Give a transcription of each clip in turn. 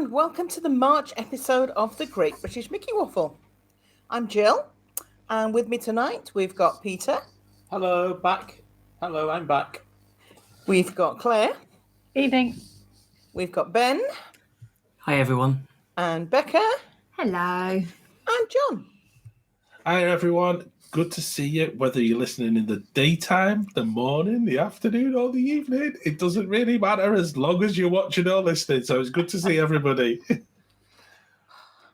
and welcome to the March episode of the Great British Mickey Waffle. I'm Gill, and with me tonight we've got Peter. Hello, back. Hello, I'm back. We've got Claire. Evening. We've got Ben. Hi, everyone. And Becca. Hello. And John. Hi, everyone. Good to see you, whether you're listening in the daytime, the morning, the afternoon, or the evening. It doesn't really matter as long as you're watching or listening. So it's good to see everybody.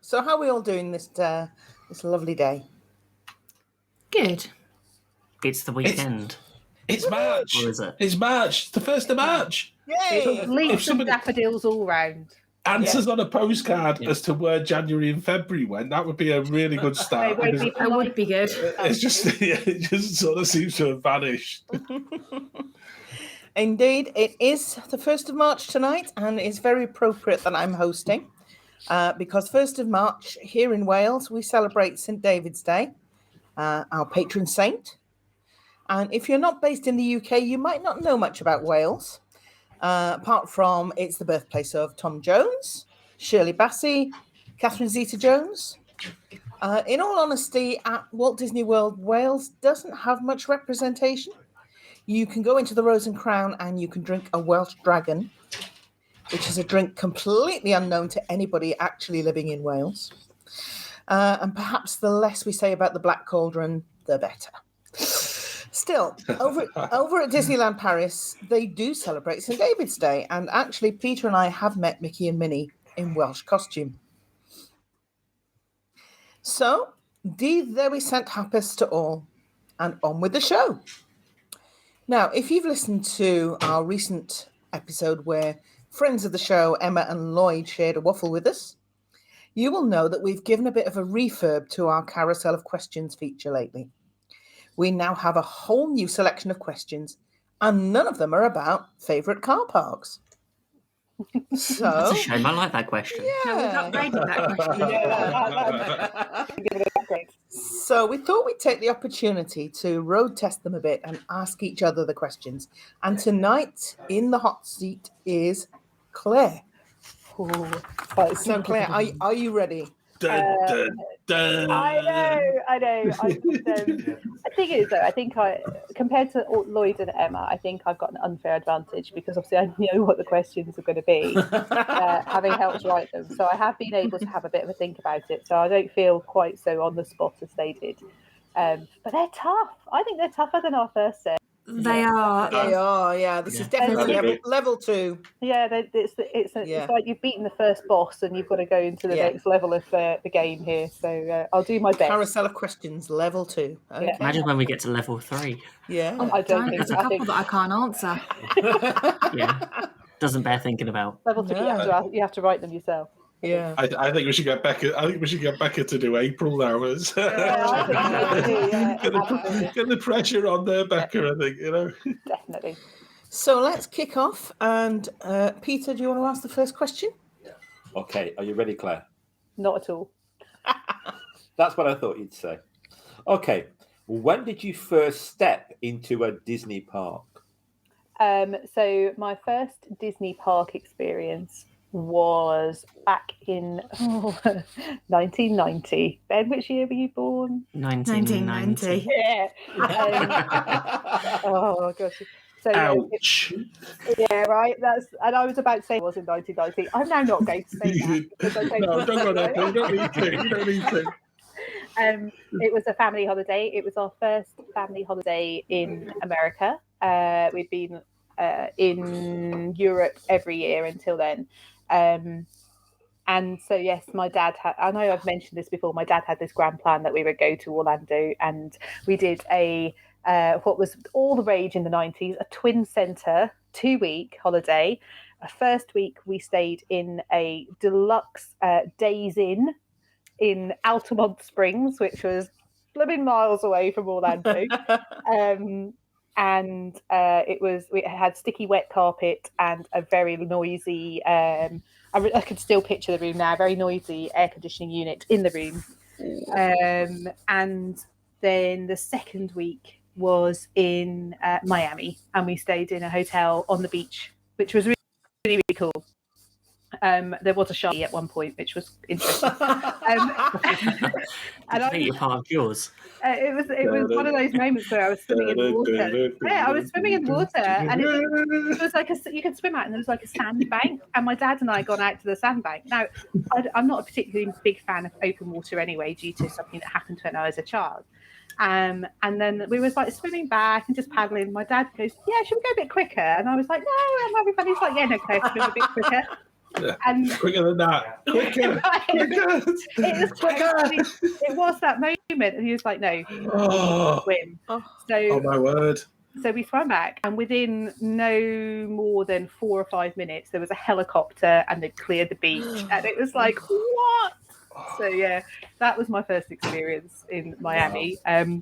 So how are we all doing this lovely day? Good. It's the weekend. It's March. Or is it? It's March. It's the 1st of March. Yay! Leaves and daffodils all round. Answers on a postcard as to where January and February went. That would be a really good start. That would be good. It's just, it just sort of seems to have vanished. Indeed, it is the 1st of March tonight, and it's very appropriate that I'm hosting because 1st of March here in Wales, we celebrate St. David's Day, our patron saint. And if you're not based in the UK, you might not know much about Wales. Apart from it's the birthplace of Tom Jones, Shirley Bassey, Catherine Zeta-Jones. In all honesty, at Walt Disney World, Wales doesn't have much representation. You can go into the Rose and Crown and you can drink a Welsh Dragon, which is a drink completely unknown to anybody actually living in Wales. And perhaps the less we say about the Black Cauldron, the better. Still, over at Disneyland Paris, they do celebrate St. David's Day. And actually, Peter and I have met Mickey and Minnie in Welsh costume. So, there we sent happiness to all. And on with the show. Now, if you've listened to our recent episode where friends of the show, Emma and Lloyd, shared a waffle with us, you will know that we've given a bit of a refurb to our Carousel of Questions feature lately. We now have a whole new selection of questions, and none of them are about favourite car parks. So That's a shame. I like that question. Yeah. We've upgraded that question. So we thought we'd take the opportunity to road test them a bit and ask each other the questions. And tonight in the hot seat is Claire. So Claire, are you ready? Dun, dun, dun. I know. I think it is though. I think compared to Lloyd and Emma, I think I've got an unfair advantage because obviously I know what the questions are going to be, having helped write them. So I have been able to have a bit of a think about it. So I don't feel quite so on the spot as they did. But they're tough. I think they're tougher than our first set. They are. They are, yeah. This is definitely level 2. Yeah, it's like you've beaten the first boss and you've got to go into the next level of the game here. So I'll do my best. Carousel of Questions, level 2. Okay. Yeah. Imagine when we get to level 3. Yeah. I don't think There's a couple that I can't answer. Yeah. Doesn't bear thinking about. level 3. No. You have to write them yourself. Yeah. I think we should get Becca. I think we should get Becca to do April now. I think so too, Get the pressure on there, Becca. I think definitely. So let's kick off. And Peter, do you want to ask the first question? Okay, are you ready, Claire? Not at all. That's what I thought you'd say. Okay, when did you first step into a Disney park? So my first Disney park experience was back in 1990. Ben, which year were you born? 1990. Yeah. Oh gosh. So ouch. Yeah, right. And I was about to say it was in 1990. I'm now not going to say that because I don't. No, don't go there. You don't need to. You don't need to. It was a family holiday. It was our first family holiday in America. We'd been in Europe every year until then. And so, yes, my dad had, I know I've mentioned this before, my dad had this grand plan that we would go to Orlando, and we did what was all the rage in the 90s, a twin centre 2-week holiday. First week we stayed in a deluxe Days Inn in Altamont Springs, which was blooming miles away from Orlando. And we had sticky wet carpet and a very noisy, I could still picture the room now, very noisy air conditioning unit in the room. And then the second week was in Miami, and we stayed in a hotel on the beach, which was really, really cool. There was a sharky at one point, which was interesting. Did you think you're part of yours? It was one of those moments where I was swimming in the water. Yeah, I was swimming in the water, and it was like you could swim out, and there was like a sandbank, and my dad and I gone out to the sandbank. Now, I'm not a particularly big fan of open water anyway, due to something that happened when I was a child. And then we was like swimming back and just paddling. My dad goes, "Yeah, should we go a bit quicker?" And I was like, "No, I'm having fun." He's like, "Yeah, no, can I swim a bit quicker?" Yeah. And Quicker than that. Quicker. It was that moment, and he was like, "No, swim." Oh my word! So we swam back, and within no more than 4 or 5 minutes, there was a helicopter, and they cleared the beach, and it was like, what? So yeah, that was my first experience in Miami. Have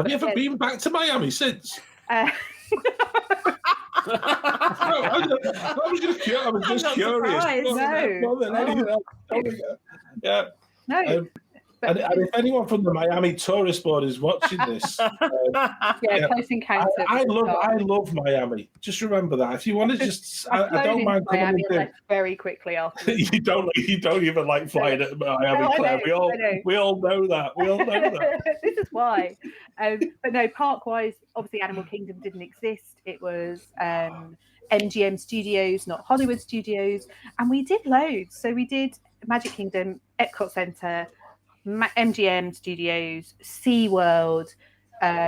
you ever been back to Miami since? No, I was just curious. More than anything else. Yeah. No. And if anyone from the Miami Tourist Board is watching this, Close Encounters. I love Miami. Just remember that. If you want to just, I don't mind coming Miami in. left very quickly after. you don't even like flying at Miami, No, Claire. I know. We all know that. We all know that. This is why. But no, park-wise, obviously Animal Kingdom didn't exist. It was MGM Studios, not Hollywood Studios, and we did loads. So we did Magic Kingdom, Epcot Center, MGM Studios, SeaWorld,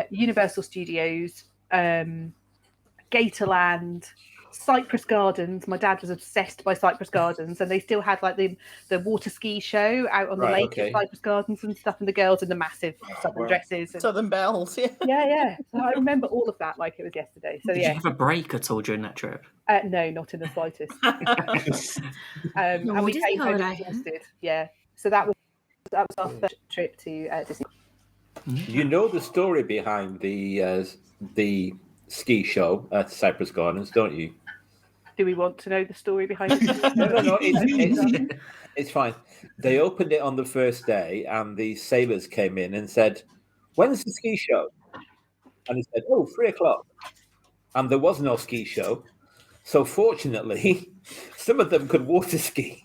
Universal Studios, Gatorland, Cypress Gardens. My dad was obsessed by Cypress Gardens, and they still had like the water ski show out on the lake at Cypress Gardens and stuff, and the girls in the massive southern dresses. And... Southern bells, yeah. Yeah. So I remember all of that like it was yesterday. So Did you have a break at all during that trip? No, not in the slightest. And we came home exhausted. Yeah. So that was our first trip to Disney. You know the story behind the ski show at Cypress Gardens, don't you? Do we want to know the story behind it? No. It's fine. They opened it on the first day, and the sailors came in and said, "When's the ski show?" And he said, 3:00. And there was no ski show. So fortunately, some of them could water ski.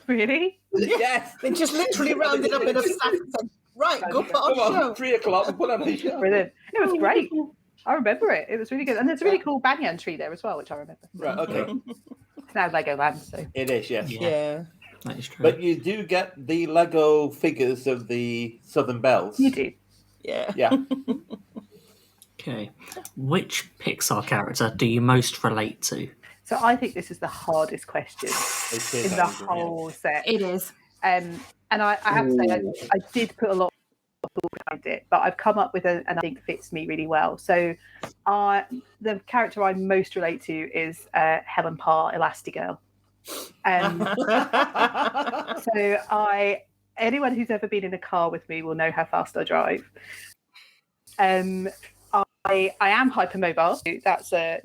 Really? Yes. They just literally rounded up in a sack and said, "Right, go put on a show." 3:00 and put on a show. Brilliant. It was great. I remember it. It was really good. And there's a really cool banyan tree there as well, which I remember. Right, okay. It's now Legoland, so. It is, yes. Yeah. That is true. But you do get the Lego figures of the Southern Bells. You do. Yeah. Yeah. Okay. Which Pixar character do you most relate to? So I think this is the hardest question in the whole set. It is. And I have to say, I did put a lot of thought behind it, but I've come up with and I think fits me really well. So the character I most relate to is Helen Parr, Elastigirl. So anyone who's ever been in a car with me will know how fast I drive. I am hypermobile. That's I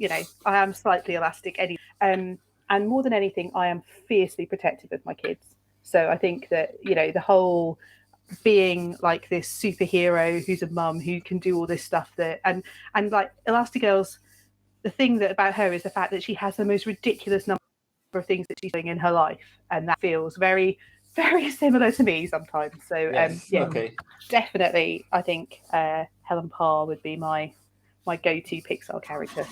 am slightly elastic anyway. And more than anything, I am fiercely protective of my kids. So I think that the whole being like this superhero who's a mum who can do all this stuff and like Elastigirl's, the thing that about her is the fact that she has the most ridiculous number of things that she's doing in her life, and that feels very, very similar to me sometimes. So okay. Definitely, I think Helen Parr would be my go-to Pixar character.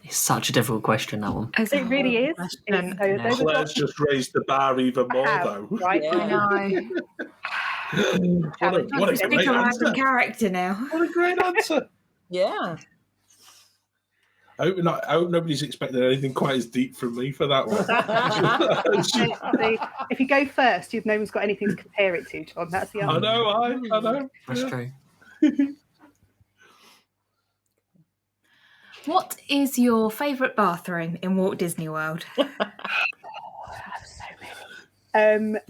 It's such a difficult question, that one. It really is. Claire's just raised the bar even more, though. Right? I know. What a great answer. Character now. What a great answer. Yeah. I hope nobody's expecting anything quite as deep from me for that one. If you go first, no one's got anything to compare it to, John. That's the answer. I know. That's true. What is your favourite bathroom in Walt Disney World? And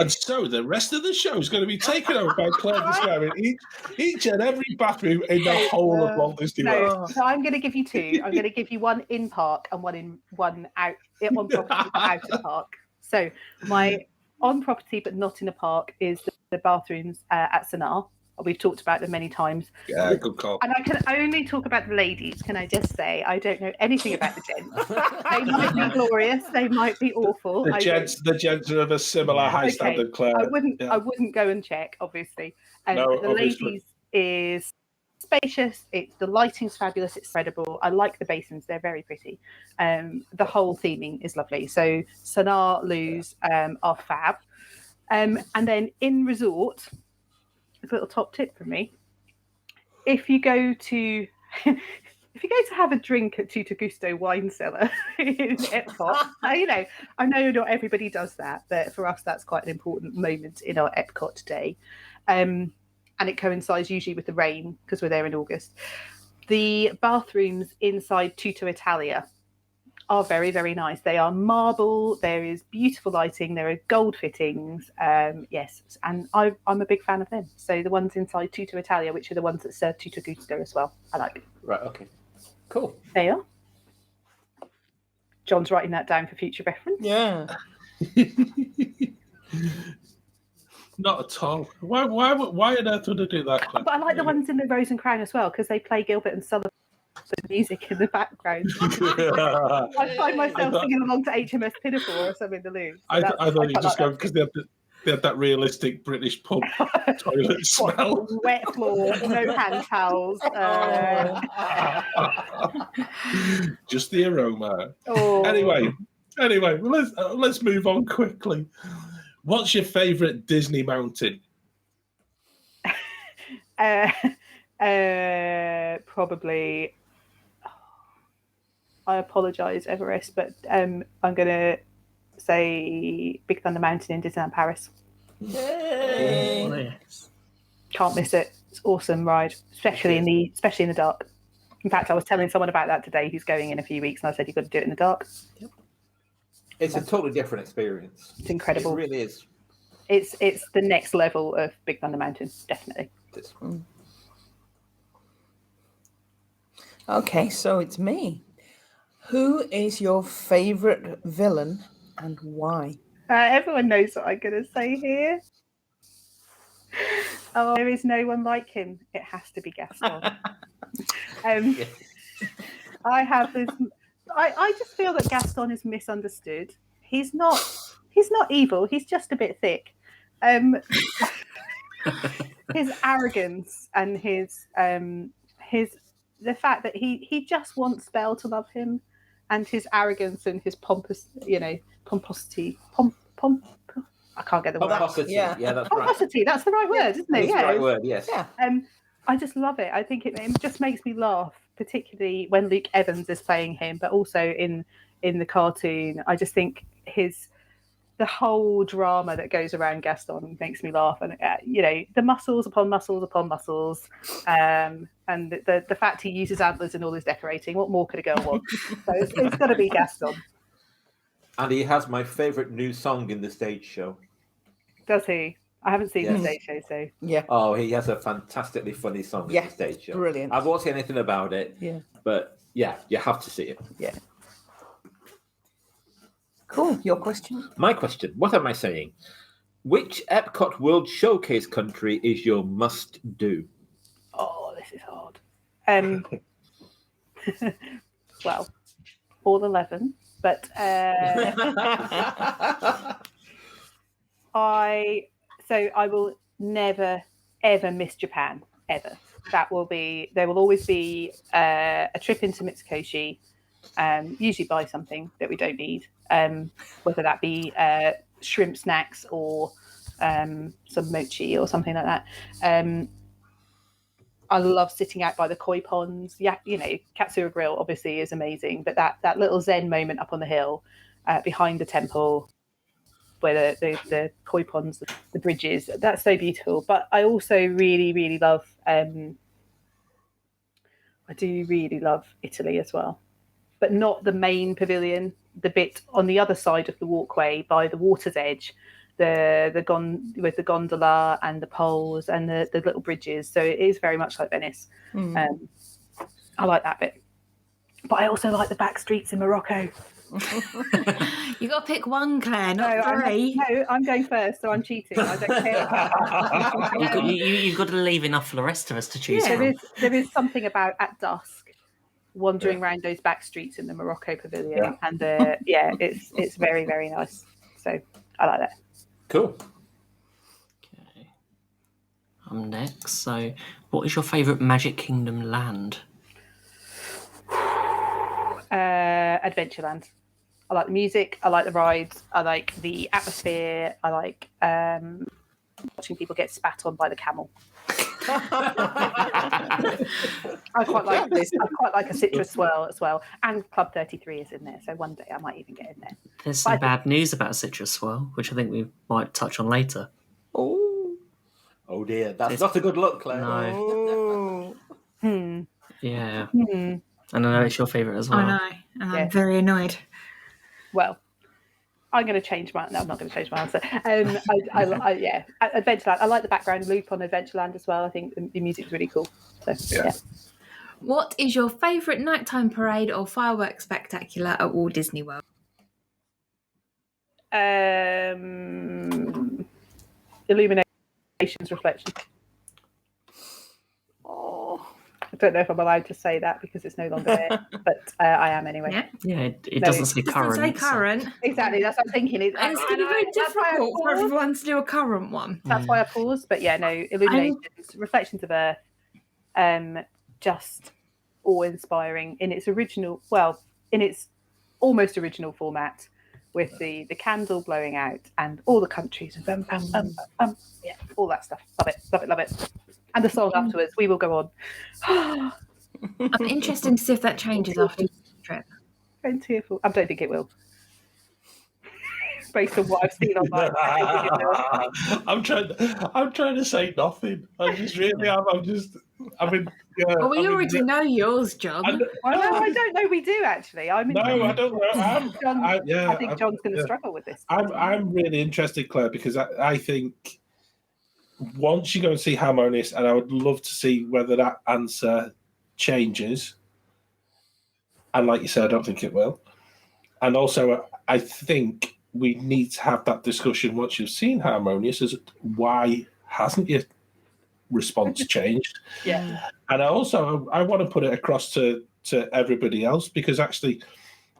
so the rest of the show is going to be taken over by Claire describing each and every bathroom in the whole of Walt Disney World. So I'm going to give you two. I'm going to give you one in park and one out on property but out of park. So my on property but not in a park is the bathrooms at Sanaa. We've talked about them many times. Yeah, good call. And I can only talk about the ladies, can I just say? I don't know anything about the gents. They might be glorious, they might be awful. The gents are of a similar high standard, Claire. I wouldn't go and check, obviously. No, But the obviously. ladies is spacious, the lighting's fabulous, it's spreadable. I like the basins, they're very pretty. The whole theming is lovely. So Sonar Luz are fab. And then in resort, a little top tip from me. If you go to have a drink at Tutor Gusto wine cellar in Epcot, I know not everybody does that, but for us that's quite an important moment in our Epcot day. And it coincides usually with the rain because we're there in August. The bathrooms inside Tutor Italia are very, very nice. They are marble. There is beautiful lighting. There are gold fittings. Yes, and I'm a big fan of them. So the ones inside Tutor Italia, which are the ones that serve Tutor Gusto as well, I like. Right. Okay. Cool. They are. John's writing that down for future reference. Yeah. Not at all. Why on earth would I do that? Claire? But I like the ones in the Rose and Crown as well because they play Gilbert and Sullivan music in the background. I find myself singing along to HMS Pinafore or something in the loo. So I thought you just go because they had that realistic British pub toilet smell. Wet floor, no hand towels. Just the aroma. Oh. Anyway, let's move on quickly. What's your favourite Disney mountain? Probably. I apologise, Everest, but I'm going to say Big Thunder Mountain in Disneyland Paris. Yay. Oh, yes. Can't miss it. It's an awesome ride, especially in the dark. In fact, I was telling someone about that today who's going in a few weeks, and I said you've got to do it in the dark. Yep. It's a totally different experience. It's incredible. It really is. It's the next level of Big Thunder Mountain, definitely. Okay, so it's me. Who is your favourite villain and why? Everyone knows what I'm going to say here. Oh, there is no one like him. It has to be Gaston. I have this. I just feel that Gaston is misunderstood. He's not evil. He's just a bit thick. His arrogance and his the fact that he just wants Belle to love him, and his arrogance and his pomposity. I can't get the word. Pomposity. Yeah, that's right. Pomposity. That's the right word, isn't it? That's the right word. Yes. Yeah. I just love it. I think it just makes me laugh, particularly when Luke Evans is playing him, but also in the cartoon. I just think the whole drama that goes around Gaston makes me laugh, and the muscles upon muscles upon muscles, and the fact he uses antlers in all his decorating. What more could a girl want? So it's got to be Gaston. And he has my favourite new song in the stage show. Does he? I haven't seen the stage show, so yeah. Oh, he has a fantastically funny song in the stage show. Brilliant. I won't say anything about it. Yeah. But yeah, you have to see it. Yeah. Cool. Your question? My question, what am I saying? Which Epcot World Showcase country is your must-do? Oh, this is hard. Well, all 11, but I will never ever miss Japan ever. There will always be a trip into Mitsukoshi. Usually buy something that we don't need, whether that be shrimp snacks or some mochi or something like that. I love sitting out by the koi ponds. Yeah, Katsura Grill obviously is amazing, but that little zen moment up on the hill behind the temple, where the koi ponds, the bridges, that's so beautiful. But I also really, really love. I do really love Italy as well, but not the main pavilion. The bit on the other side of the walkway by the water's edge, with the gondola and the poles and the little bridges. So it is very much like Venice. I like that bit, but I also like the back streets in Morocco. You got to pick one, Claire, No, not three. I'm going first, so I'm cheating. I don't care. You've got to leave enough for the rest of us to choose Yeah. from. There is something about at dusk wandering around those back streets in the Morocco Pavilion, and it's very, very nice. So I like that. Cool. Okay. I'm next. So, what is your favourite Magic Kingdom land? Adventureland. I like the music. I like the rides. I like the atmosphere. I like watching people get spat on by the camel. I quite like this. I quite like a citrus swirl as well. And Club 33 is in there, so one day I might even get in there. There's some bad news about citrus swirl, which I think we might touch on later. Oh dear, that's not a good look, Claire. No. Yeah. Hmm. And I know it's your favourite as well. I know, and I'm very annoyed. Well, I'm going to change my. No, I'm not going to change my answer. Adventureland. I like the background loop on Adventureland as well. I think the music's really cool. So yeah. What is your favourite nighttime parade or fireworks spectacular at Walt Disney World? Illuminations reflection. I don't know if I'm allowed to say that because it's no longer there, but I am anyway. Yeah, it doesn't say current. It doesn't say current. Exactly, that's what I'm thinking. And it's going to be very difficult for everyone to do a current one. That's why I paused. But yeah, no, Illuminations, Reflections of Earth, just awe-inspiring in its original, in its almost original format, with the candle blowing out and all the countries and all that stuff. Love it, love it, love it. And the song afterwards, We Will Go On. I'm interested to see if that changes after the trip. I'm tearful. I don't think it will. Based on what I've seen online. I'm trying to say nothing. I just really am. Well, we already know yours, John. I don't know. We do actually. I don't know. I think John's going to struggle with this. I'm really interested, Claire, because I think once you go and see Harmonious, and I would love to see whether that answer changes. And like you said, I don't think it will. And also, I think we need to have that discussion once you've seen Harmonious as why hasn't your response changed? Yeah. And I want to put it across to everybody else, because actually,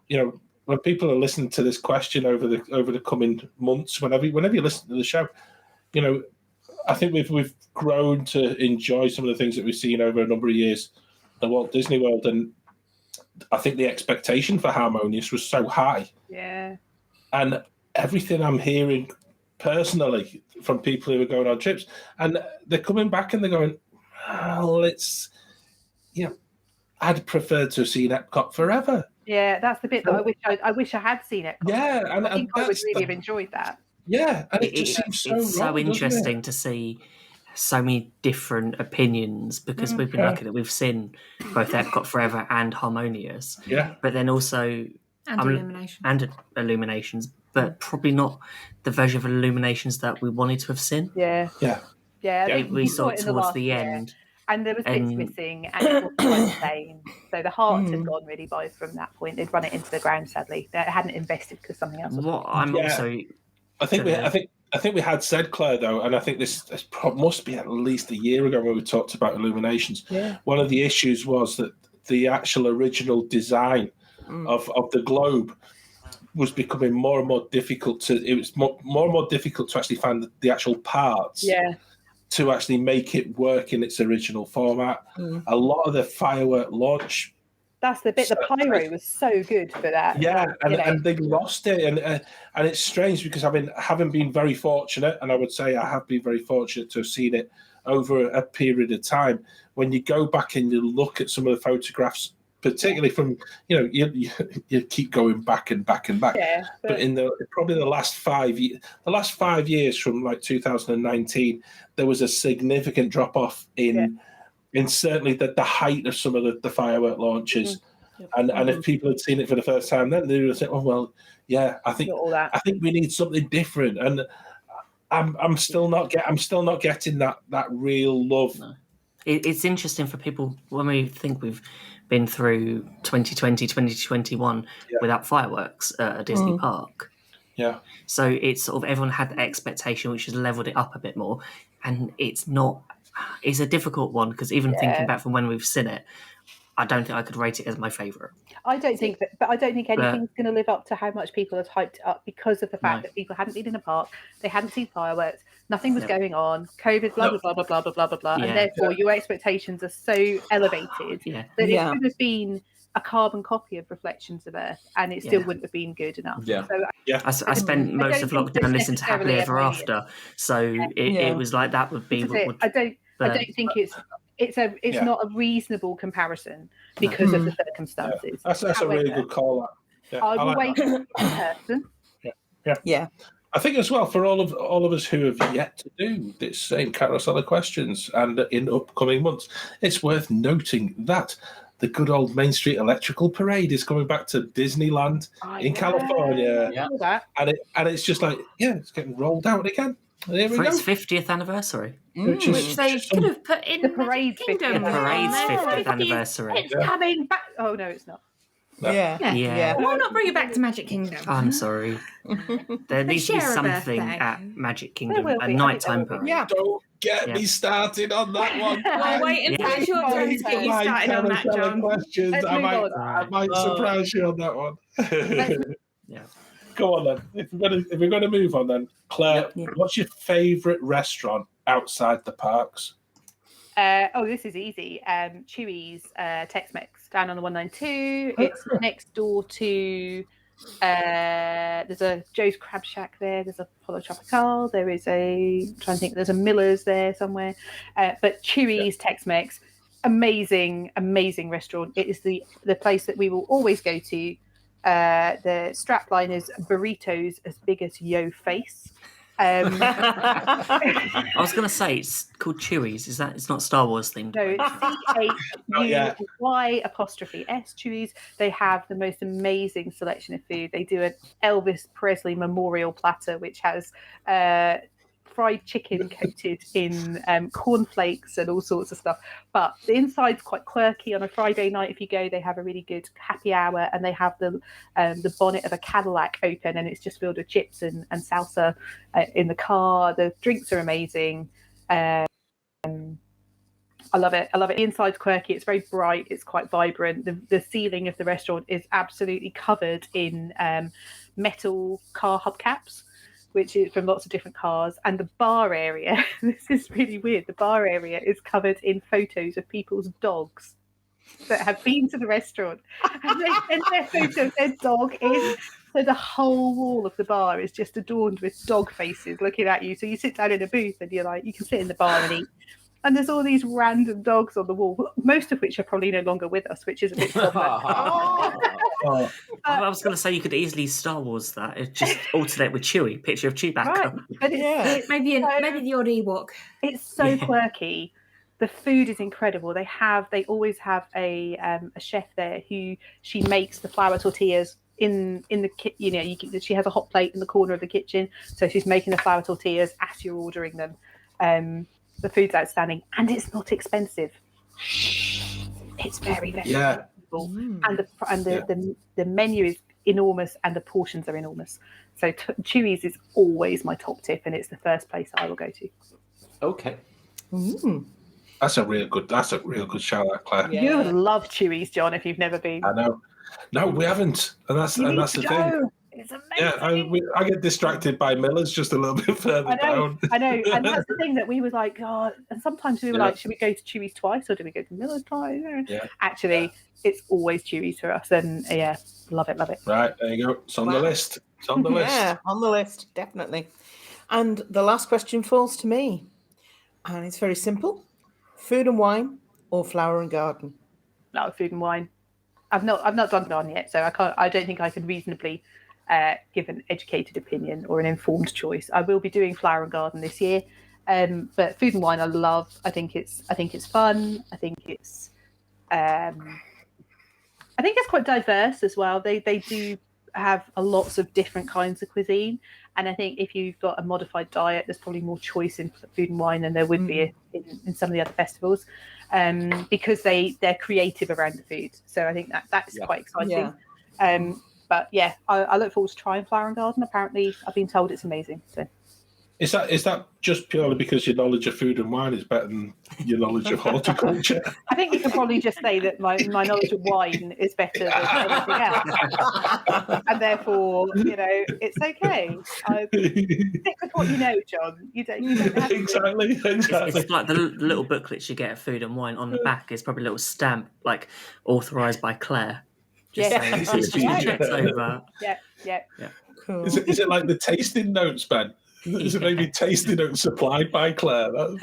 when people are listening to this question over the coming months, whenever you listen to the show, I think we've grown to enjoy some of the things that we've seen over a number of years at Walt Disney World, and I think the expectation for Harmonious was so high. Yeah. And everything I'm hearing personally from people who are going on trips, and they're coming back and they're going, well, I'd prefer to have seen Epcot forever. Yeah, that's the bit that I wish I had seen Epcot. Yeah, and I think I would really have enjoyed that. Yeah, and it just seems it's so wrong, interesting to see so many different opinions, because we've been lucky that we've seen both Epcot Forever and Harmonious. Yeah. But then also Illuminations, but probably not the version of Illuminations that we wanted to have seen. Yeah. We saw it towards the end. And there was bits missing, and it wasn't quite the same. So the heart had gone really by from that point. They'd run it into the ground, sadly. They hadn't invested because something else was I think we had said, Claire, though, and I think this must be at least a year ago when we talked about Illuminations. Yeah. One of the issues was that the actual original design of the globe was becoming more and more difficult it was more and more difficult to actually find the actual parts. Yeah. To actually make it work in its original format. A lot of the firework launch. That's the bit. The pyro was so good for that. Yeah, and they lost it, and it's strange because having been very fortunate, and I would say I have been very fortunate to have seen it over a period of time. When you go back and you look at some of the photographs, particularly from you keep going back and back and back. Yeah, but in probably the last 5 years from like 2019, there was a significant drop off in certainly the height of some of the firework launches. And if people had seen it for the first time, then they would say, "Oh well, yeah, I think we need something different." And I'm still not getting that real love It's interesting for people when we think we've been through 2020, 2021 without fireworks at a Disney park. Yeah. So it's sort of everyone had the expectation, which has leveled it up a bit more. And it's not, it's a difficult one because even thinking back from when we've seen it, I don't think I could rate it as my favourite. I don't think that, but I don't think anything's going to live up to how much people have hyped it up because of the fact that people hadn't been in a park, they hadn't seen fireworks, nothing was going on, COVID, blah, blah, blah, blah, blah, blah, blah, blah, blah. And therefore your expectations are so elevated that it could have been a carbon copy of Reflections of Earth and it still wouldn't have been good enough. Yeah. So I spent most of lockdown listening to Happily Ever After. So it was like that would be what would... I don't think it's not a reasonable comparison because of the circumstances. That's a really good call. I will wait in person. Yeah. I think as well for all of us who have yet to do this same Carousel of Questions and in upcoming months, it's worth noting that the good old Main Street Electrical Parade is coming back to Disneyland in California, and it's just like it's getting rolled out again. There we for go. its 50th anniversary. Which they could have put in the parade's Kingdom. 50th anniversary. It's coming back. Oh no, it's not. No. Yeah. Why not bring it back to Magic Kingdom? I'm sorry. There needs to be share a something birthday. at Magic Kingdom, There will a be. nighttime parade. Yeah. Don't get me started on that one. Well, wait until it's your turn to get you started on that, Carousel of John. Questions. Let's I move might on. surprise you on that one. Yeah. Go on then. If we're going to move on then, Claire, what's your favourite restaurant outside the parks? This is easy. Chewies, Tex-Mex down on the 192. It's next door to. There's a Joe's Crab Shack there. There's a Polo Tropical. There is there's a Miller's there somewhere. But Chewies, Tex-Mex, amazing restaurant. It is the place that we will always go to. The strapline is burritos as big as yo face. I was going to say it's called Chewies. Is that it's not Star Wars themed? No, it's CHUY''S Chewies. They have the most amazing selection of food. They do an Elvis Presley memorial platter, which has fried chicken coated in cornflakes and all sorts of stuff. But the inside's quite quirky. On a Friday night, if you go, they have a really good happy hour, and they have the bonnet of a Cadillac open, and it's just filled with chips and salsa in the car. The drinks are amazing. I love it. The inside's quirky. It's very bright. It's quite vibrant. The ceiling of the restaurant is absolutely covered in metal car hubcaps, which is from lots of different cars. And the bar area, this is really weird, the bar area is covered in photos of people's dogs that have been to the restaurant. And they send their photo of their dog in. So the whole wall of the bar is just adorned with dog faces looking at you. So you sit down in a booth and you're like, you can sit in the bar and eat. And there's all these random dogs on the wall, most of which are probably no longer with us, which is a bit sad. I was going to say you could easily Star Wars that. It just alternate with Chewie, picture of Chewbacca. Right. But it's Maybe the odd Ewok. It's so quirky. The food is incredible. They always have a chef there who she makes the flour tortillas in the she has a hot plate in the corner of the kitchen, so she's making the flour tortillas as you're ordering them. The food's outstanding, and it's not expensive. It's very, very reasonable. And the menu is enormous, and the portions are enormous. So Chewies is always my top tip, and it's the first place I will go to. Okay. That's a real good shout out, Claire. You would love Chewies, John, if you've never been. I know. No, we haven't, and that's the thing. It's amazing. Yeah, I get distracted by Miller's just a little bit further down. I know, and that's the thing that we was like, God. And sometimes we were like, should we go to Chewies twice or do we go to Miller's twice? Yeah. Actually, it's always Chewies for us, and love it. Right, there you go. It's on the list. It's on the list. Yeah, on the list, definitely. And the last question falls to me, and it's very simple: food and wine, or flower and garden? No, food and wine. I've not done it on yet, so I don't think I can reasonably give an educated opinion or an informed choice. I will be doing flower and garden this year, but food and wine I love. I think it's fun. I think it's quite diverse as well. They do have lots of different kinds of cuisine, And I think if you've got a modified diet, there's probably more choice in food and wine than there would be in some of the other festivals, because they're creative around the food. So I think that's quite exciting. Yeah. But yeah, I look forward to trying Flower and Garden. Apparently, I've been told it's amazing. So. Is that just purely because your knowledge of food and wine is better than your knowledge of horticulture? I think you can probably just say that my knowledge of wine is better than anything else, and therefore, it's okay. Stick with what you know, John. You don't have to. Exactly. It's like the little booklets you get at Food and Wine. On the back is probably a little stamp, like authorised by Claire. Just saying, this is just checked over. Yeah. Cool. Is it like the tasting notes, Ben? Is it maybe tasting notes supplied by Claire? That's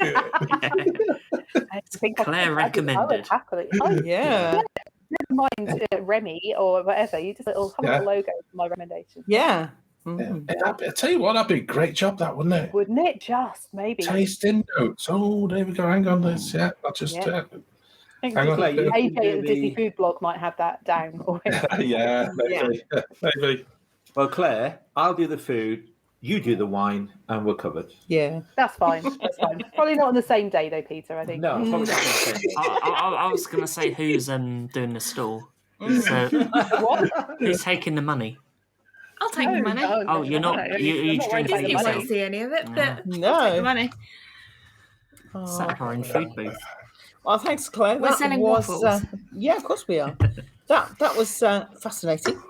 it. Claire recommended. Happily. Yeah. Never mind Remy or whatever. You just have a little logo for my recommendation. Yeah. I tell you what, that'd be a great job, that, wouldn't it? Wouldn't it? Just maybe. Tasting notes. Oh, there we go. Hang on. This. Yeah, I'll just. I think Hang on. AJ at the Disney Food Blog might have that down already. Yeah, maybe. Yeah. Maybe. Well, Claire, I'll do the food. You do the wine, and we're covered. Yeah. That's fine. Probably not on the same day, though, Peter, I think. No, probably not. The same. I was going to say who's doing the stall. So, who's taking the money? I'll take the money. Oh, you're not. You each drink it You won't yourself. see any of it, but No. I'll take the money. Set up our own food booth. Well, thanks, Claire. We're selling waffles. Yeah, of course we are. That was fascinating.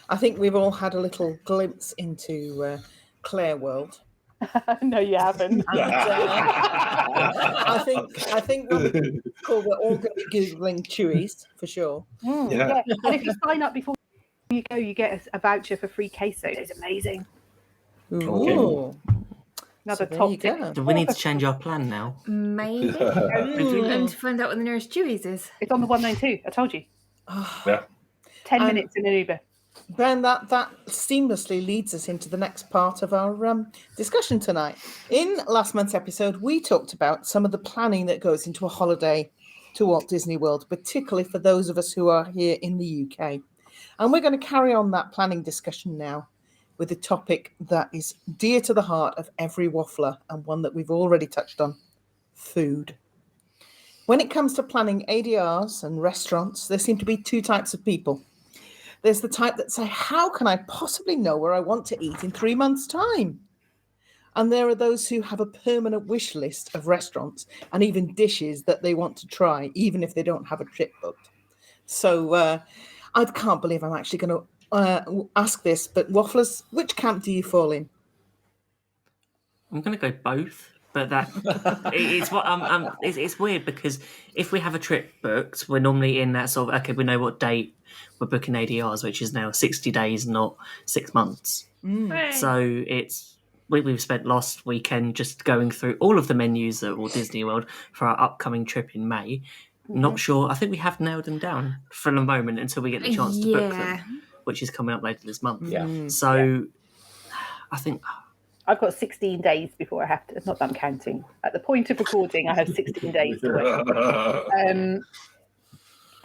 I think we've all had a little glimpse into Claire world. No, you haven't. And, I think what we call we're all going to be googling Chewies for sure. Yeah. And if you sign up before you go, you get a voucher for free queso. It's amazing. Ooh. Another So there top you tip. go. Do we need to change our plan now? Maybe. And to find out what the nearest Chewies is. It's on the 192. I told you. Yeah. 10 minutes in an Uber. Ben, that seamlessly leads us into the next part of our discussion tonight. In last month's episode, we talked about some of the planning that goes into a holiday to Walt Disney World, particularly for those of us who are here in the UK. And we're going to carry on that planning discussion now with a topic that is dear to the heart of every waffler and one that we've already touched on, food. When it comes to planning ADRs and restaurants, there seem to be two types of people. There's the type that say, how can I possibly know where I want to eat in 3 months' time? And there are those who have a permanent wish list of restaurants and even dishes that they want to try, even if they don't have a trip booked. So I can't believe I'm actually going to ask this, but wafflers, which camp do you fall in? I'm going to go both. But it's weird because if we have a trip booked, we're normally in that sort of, okay, we know what date we're booking ADRs, which is now 60 days, not 6 months. So we've spent last weekend just going through all of the menus at Walt Disney World for our upcoming trip in May. Not sure. I think we have nailed them down for the moment until we get the chance to book them, which is coming up later this month. Yeah. So I think... I've got 16 days before I have to. Not that I'm counting. At the point of recording, I have 16 days to wait.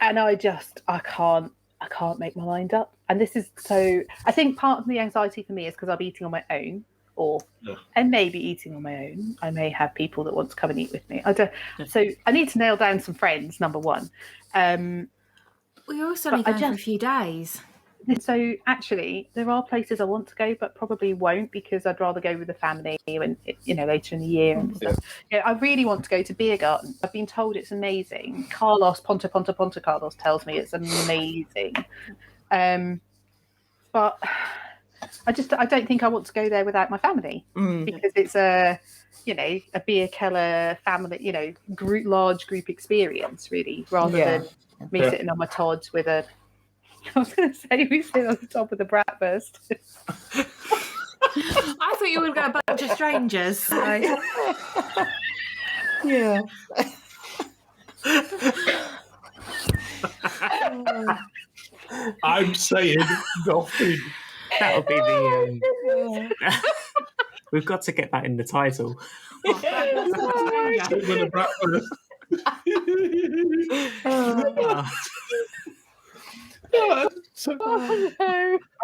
And I can't make my mind up. And this is so. I think part of the anxiety for me is because I'm eating on my own, and maybe eating on my own. I may have people that want to come and eat with me. So I need to nail down some friends. Number one. We're also only going for a few days. So actually, there are places I want to go, but probably won't because I'd rather go with the family and later in the year and stuff. Yeah, I really want to go to Beer Garden. I've been told it's amazing. Ponte Carlos tells me it's amazing. But I don't think I want to go there without my family because it's a beer keller family, large group experience really, rather than me sitting on my Tods with a. I was going to say we sit on the top of the bratwurst. I thought you would go a bunch of strangers. So. Yeah. I'm saying nothing. That'll be the... We've got to get that in the title. With a bratwurst.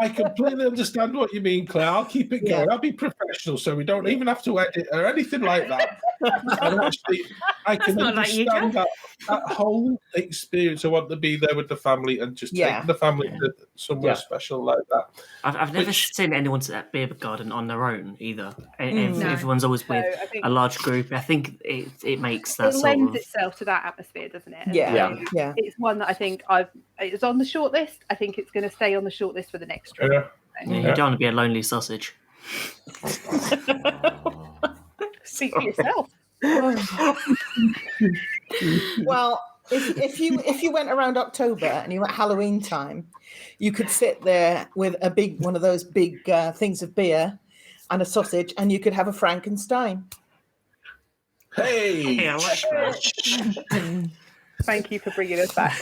I completely understand what you mean, Claire. I'll keep it going. I'll be professional, so we don't even have to edit or anything like that. And actually, I can understand that whole experience. I want to be there with the family and just take the family to somewhere special like that. I've never seen anyone set up beer garden on their own either. Everyone's always with a large group. I think it makes that it lends itself to that atmosphere, doesn't it? Yeah. It's one that I think it's on the short list. I think it's going to stay on the short list for the next trip. You don't want to be a lonely sausage. Speak for yourself. Well, if you went around October and you were at Halloween time, you could sit there with one of those big things of beer and a sausage, and you could have a Frankenstein. Hey, I like that. Thank you for bringing us back.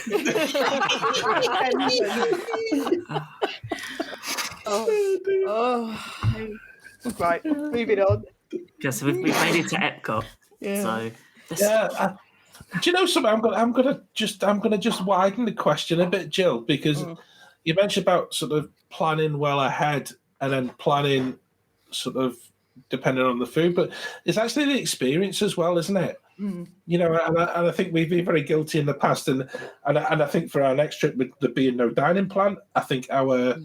Right, moving on. Yes, we've made it to Epcot. So do you know something? I'm gonna just widen the question a bit, Gill, because you mentioned about sort of planning well ahead and then planning sort of depending on the food, but it's actually the experience as well, isn't it? You know, and I think we've been very guilty in the past, and I think for our next trip with there being no dining plan, I think our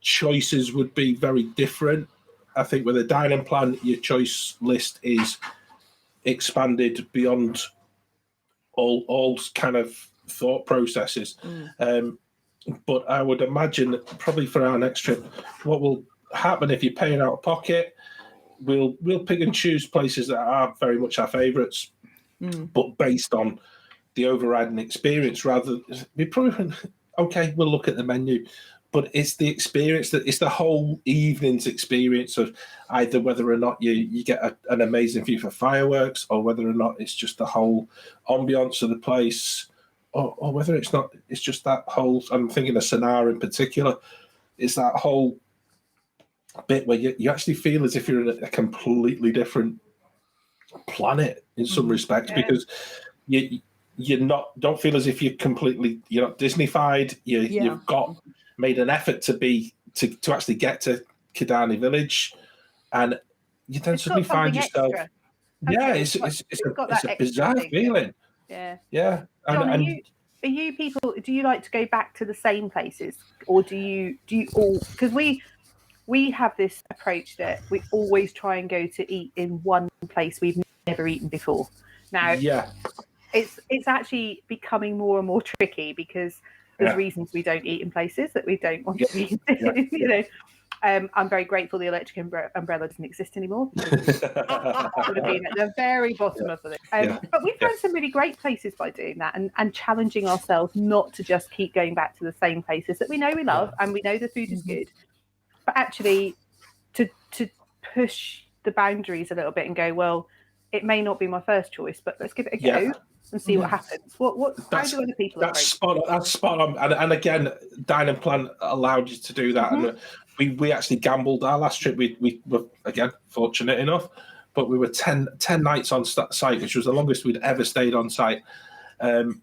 choices would be very different. I think with a dining plan, your choice list is expanded beyond all kind of thought processes. But I would imagine that probably for our next trip, what will happen if you're paying out of pocket, we'll pick and choose places that are very much our favourites, but based on the overriding experience. Rather, we probably we'll look at the menu, but it's the experience it's the whole evening's experience of either whether or not you get an amazing view for fireworks, or whether or not it's just the whole ambience of the place, or whether it's just that whole. I'm thinking of Sanaa in particular. It's that whole bit where you actually feel as if you're in a completely different planet in some respects, because you're don't feel as if you're not Disneyfied. You've made an effort to actually get to Kidani Village, and you then suddenly find yourself. It's a bizarre feeling. Yeah. And, John, are you people? Do you like to go back to the same places, or do you all? Because we have this approach that we always try and go to eat in one place we've never eaten before. Now, it's actually becoming more and more tricky because there's reasons we don't eat in places that we don't want to eat in. You know, I'm very grateful the electric umbrella doesn't exist anymore. That would have been at the very bottom of the list. But we found some really great places by doing that and challenging ourselves not to just keep going back to the same places that we know we love and we know the food is good, but actually to push the boundaries a little bit and go, well, it may not be my first choice, but let's give it a go and see what happens. How do other people approach? That's spot on. And again, dining plan allowed you to do that. And we actually gambled our last trip. We were, again, fortunate enough, but we were 10 nights on site, which was the longest we'd ever stayed on site. And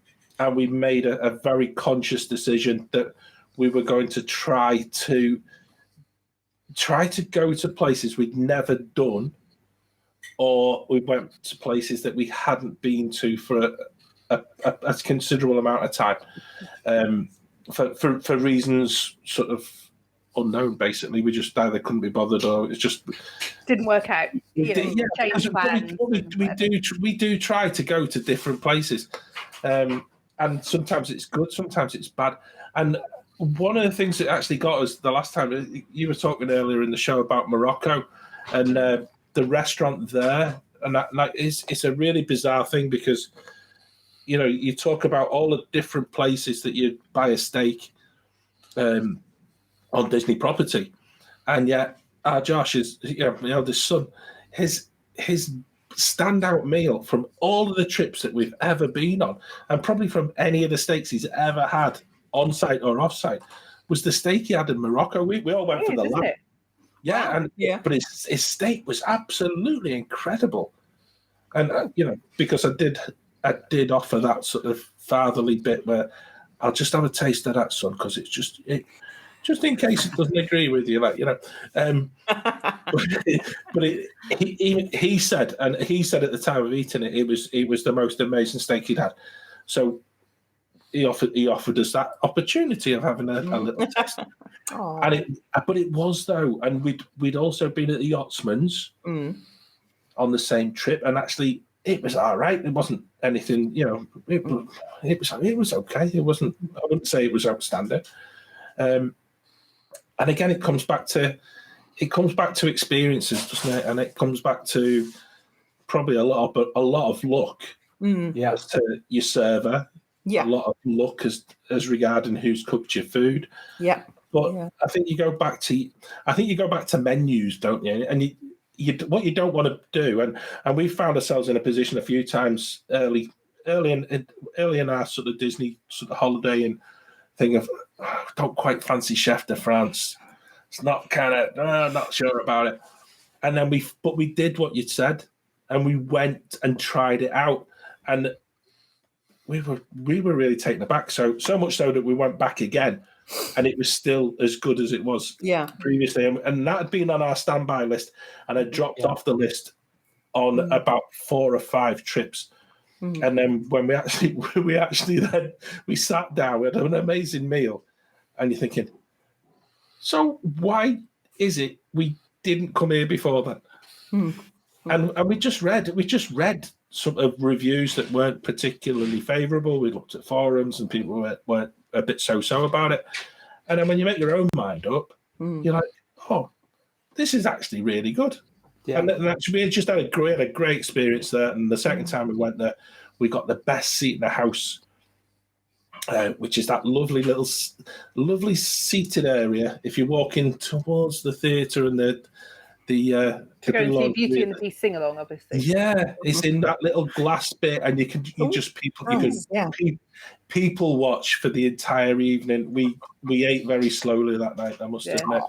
we made a very conscious decision that we were going to try to go to places we'd never done, or we went to places that we hadn't been to for a considerable amount of time, for reasons sort of unknown. Basically, we just either couldn't be bothered, or it just didn't work out. Change plans. We do try to go to different places, and sometimes it's good, sometimes it's bad. And one of the things that actually got us the last time, you were talking earlier in the show about Morocco and the restaurant there, and it's a really bizarre thing because, you know, you talk about all the different places that you buy a steak on Disney property, and yet our Josh is, my eldest son, his standout meal from all of the trips that we've ever been on, and probably from any of the steaks he's ever had on site or off site, was the steak he had in Morocco. We all went for the lamb. But his steak was absolutely incredible, and because I did offer that sort of fatherly bit where I'll just have a taste of that, son, because it's just just in case it doesn't agree with you, like, you know. But he said, and he said at the time of eating it, it was the most amazing steak he'd had. So he offered us that opportunity of having a little test. But it was, though, and we'd also been at the Yachtsman's on the same trip, and actually it was all right. It wasn't anything, you know. It was okay. It wasn't. I wouldn't say it was outstanding. And again, it comes back to experiences, doesn't it? And it comes back to probably a lot of luck as to your server. Yeah. A lot of luck as regarding who's cooked your food. Yeah. But I think you go back to menus, don't you? And what you don't want to do, and we found ourselves in a position a few times early in our sort of Disney sort of holiday and thing of, don't quite fancy Chef de France. It's not not sure about it. And then we did what you'd said, and we went and tried it out, and we were really taken aback. So much so that we went back again, and it was still as good as it was previously. And that had been on our standby list, and had dropped off the list on about 4 or 5 trips. And then when we sat down, we had an amazing meal, and you're thinking, so why is it we didn't come here before that? And we just read sort of reviews that weren't particularly favourable. We looked at forums, and people weren't a bit so about it. And then when you make your own mind up, you're like, oh, this is actually really good. Yeah. And actually, we just had a great experience there. And the second time we went there, we got the best seat in the house, which is that lovely seated area. If you're walking towards the theatre and the to go and see Beauty and the Beast sing along, obviously. Yeah, it's in that little glass bit, and people watch for the entire evening. We ate very slowly that night, I must admit.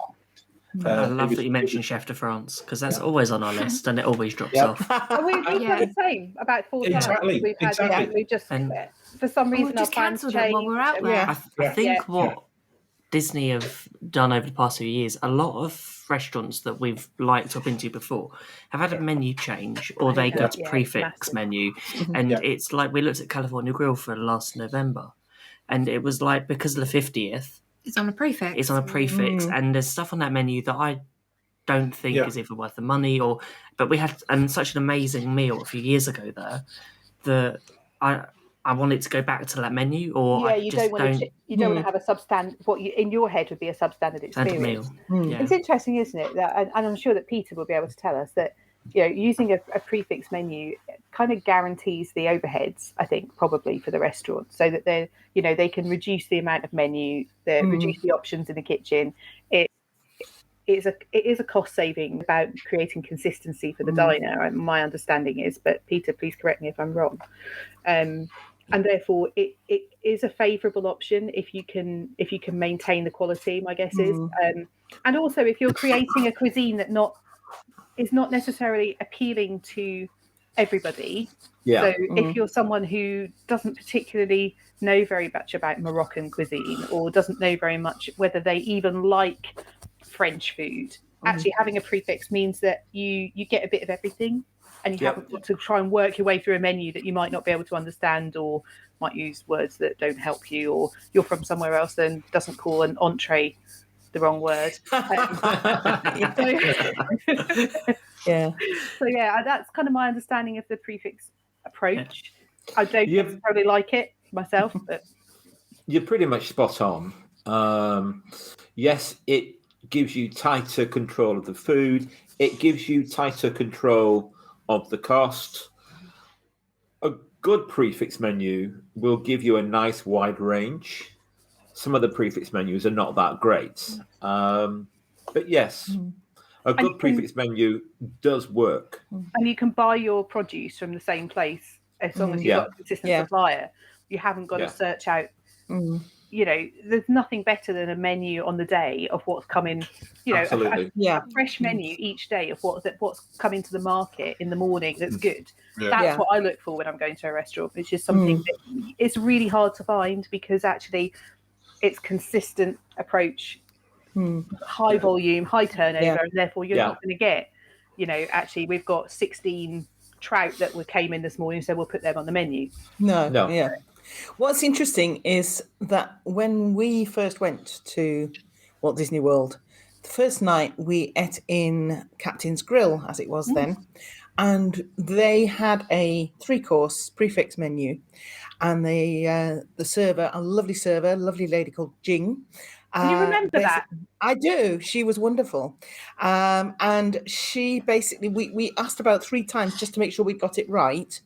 I love that you mentioned Chef de France, because that's always on our list, and it always drops off. And we've had the same about 4 times. We've had we just for some reason our plans changed while we're out there. I think what Disney have done over the past few years, a lot of restaurants that we've liked or been to before have had a menu change, or they go to Prefix menu. And it's like, we looked at California Grill for last November, and it was like, because of the 50th, it's on a Prefix. And there's stuff on that menu that I don't think is even worth the money. But we had such an amazing meal a few years ago there that I wanted to go back to that menu, you don't want to have a substandard, what in your head would be a substandard experience. It's interesting, isn't it? And I'm sure that Peter will be able to tell us that, you know, using a Prefix menu kind of guarantees the overheads, I think, probably for the restaurant, so that they can reduce the amount of menu, reduce the options in the kitchen. It is a cost saving about creating consistency for the diner. My understanding is, but Peter, please correct me if I'm wrong. And therefore, it is a favourable option if you can maintain the quality, my guess is. And also, if you're creating a cuisine that is not necessarily appealing to everybody. So if you're someone who doesn't particularly know very much about Moroccan cuisine, or doesn't know very much whether they even like French food, actually having a Prefix means that you get a bit of everything. And you haven't got to try and work your way through a menu that you might not be able to understand, or might use words that don't help you, or you're from somewhere else and doesn't call an entree the wrong word. So that's kind of my understanding of the Prefix approach. I don't necessarily like it myself, but you're pretty much spot on. Yes, it gives you tighter control of the food. It gives you tighter control of the cost. A good Prefix menu will give you a nice wide range. Some of the Prefix menus are not that great. But yes, a good Prefix menu does work. And you can buy your produce from the same place as long as you've got a consistent supplier. You haven't got to search out. You know, there's nothing better than a menu on the day of what's coming. You know, a fresh menu each day of what's coming to the market in the morning. That's good. That's what I look for when I'm going to a restaurant, which is something that it's really hard to find, because actually, it's consistent approach high volume, high turnover, Yeah. and therefore you're Yeah. not going to get, actually we've got 16 trout that came in this morning, so we'll put them on the menu. No. No. Yeah. What's interesting is that when we first went to Walt Disney World, the first night we ate in Captain's Grill, as it was then, and they had a 3-course prefix menu, and the server, a lovely lady called Gill. You remember that? I do. She was wonderful. And she basically, we asked about 3 times just to make sure we got it right,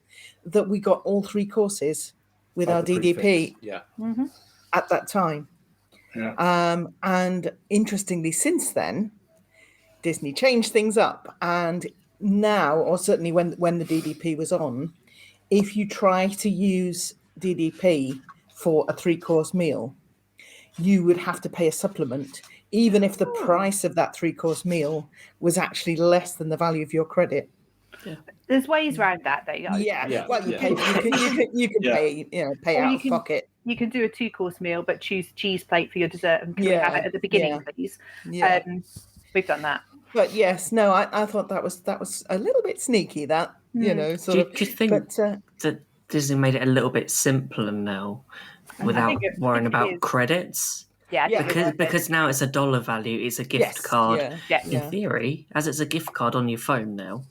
that we got all 3 courses with our the DDP prefix. Yeah. at that time. Yeah. And interestingly, since then, Disney changed things up. And now, or certainly when the DDP was on, if you try to use DDP for a 3-course meal, you would have to pay a supplement, even if the price of that 3-course meal was actually less than the value of your credit. There's ways around that, though. Yeah. Well, you Yeah. pay. You can pay Or out you of can- pocket. You can do a 2-course meal, but choose cheese plate for your dessert, and can we have it at the beginning, please? Yeah. We've done that. But yes, no, I thought that was a little bit sneaky. That sort of. Do you think that Disney made it a little bit simpler now, without worrying about credits? Yeah, because now it's a dollar value. It's a gift card. Yeah. In theory, as it's a gift card on your phone now,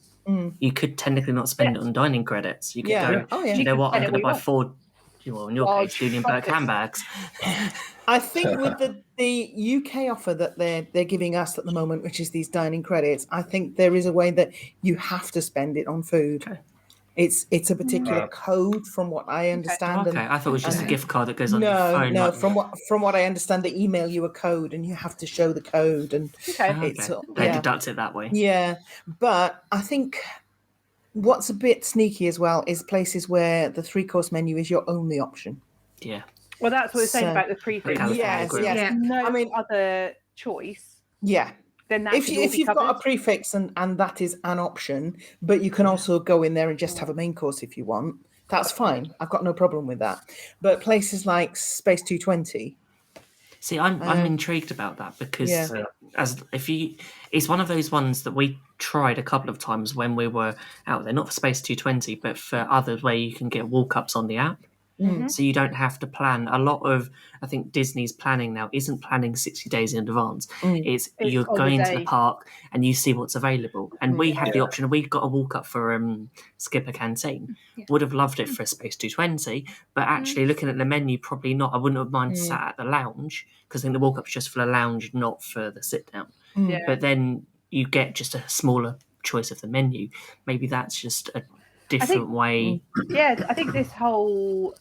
you could technically not spend it on dining credits. You could go, Oh, yeah. you know what, I'm spend going to it buy what 4, well, in your large case, Julian Burke buckets. handbags. I think with the UK offer that they're giving us at the moment, which is these dining credits, I think there is a way that you have to spend it on food. Okay. It's a particular code, from what I understand. Okay, I thought it was just a gift card that goes on your phone. No. like- From what I understand, they email you a code and you have to show the code, and it's They deduct it that way. Yeah, but I think what's a bit sneaky as well is places where the 3-course menu is your only option. Yeah. Well, that's what we're saying So- about the prefix. California Yes, grill. yes. Yeah. No I mean- other choice. Yeah. Then that If you've got a prefix and that is an option, but you can also go in there and just have a main course if you want, that's fine. I've got no problem with that. But places like Space 220, See, I'm intrigued about that because it's one of those ones that we tried a couple of times when we were out there, not for Space 220, but for others where you can get walk-ups on the app. So you don't have to plan. A lot of, I think, Disney's planning now isn't planning 60 days in advance. It's you're on the going to day. the park and you see what's available. And we had the option. We got a walk up for Skipper Canteen. Would have loved it for Space 220, but actually looking at the menu, probably not. I wouldn't have minded sat at the lounge because I think the walk up's just for the lounge, not for the sit down. Yeah. But then you get just a smaller choice of the menu. Maybe that's just a different way. Yeah, I think this whole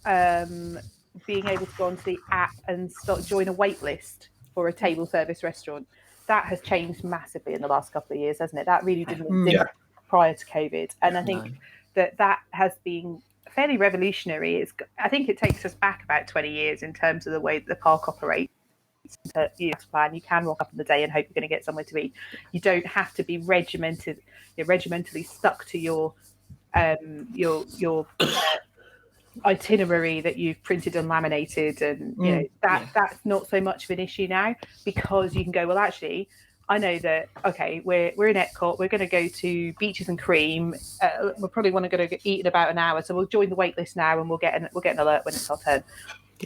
being able to go onto the app and join a waitlist for a table service restaurant, that has changed massively in the last couple of years, hasn't it? That really didn't exist prior to COVID. And I think that has been fairly revolutionary. I think it takes us back about 20 years in terms of the way that the park operates. You have to plan. You can rock up in the day and hope you're going to get somewhere to eat. You don't have to be regimentally stuck to your itinerary that you've printed and laminated, and that's not so much of an issue now, because you can go, well, actually I know that we're in Epcot, we're going to go to Beaches and Cream, we'll probably want to go to eat in about an hour, so we'll join the wait list now and we'll get an alert when it's our turn.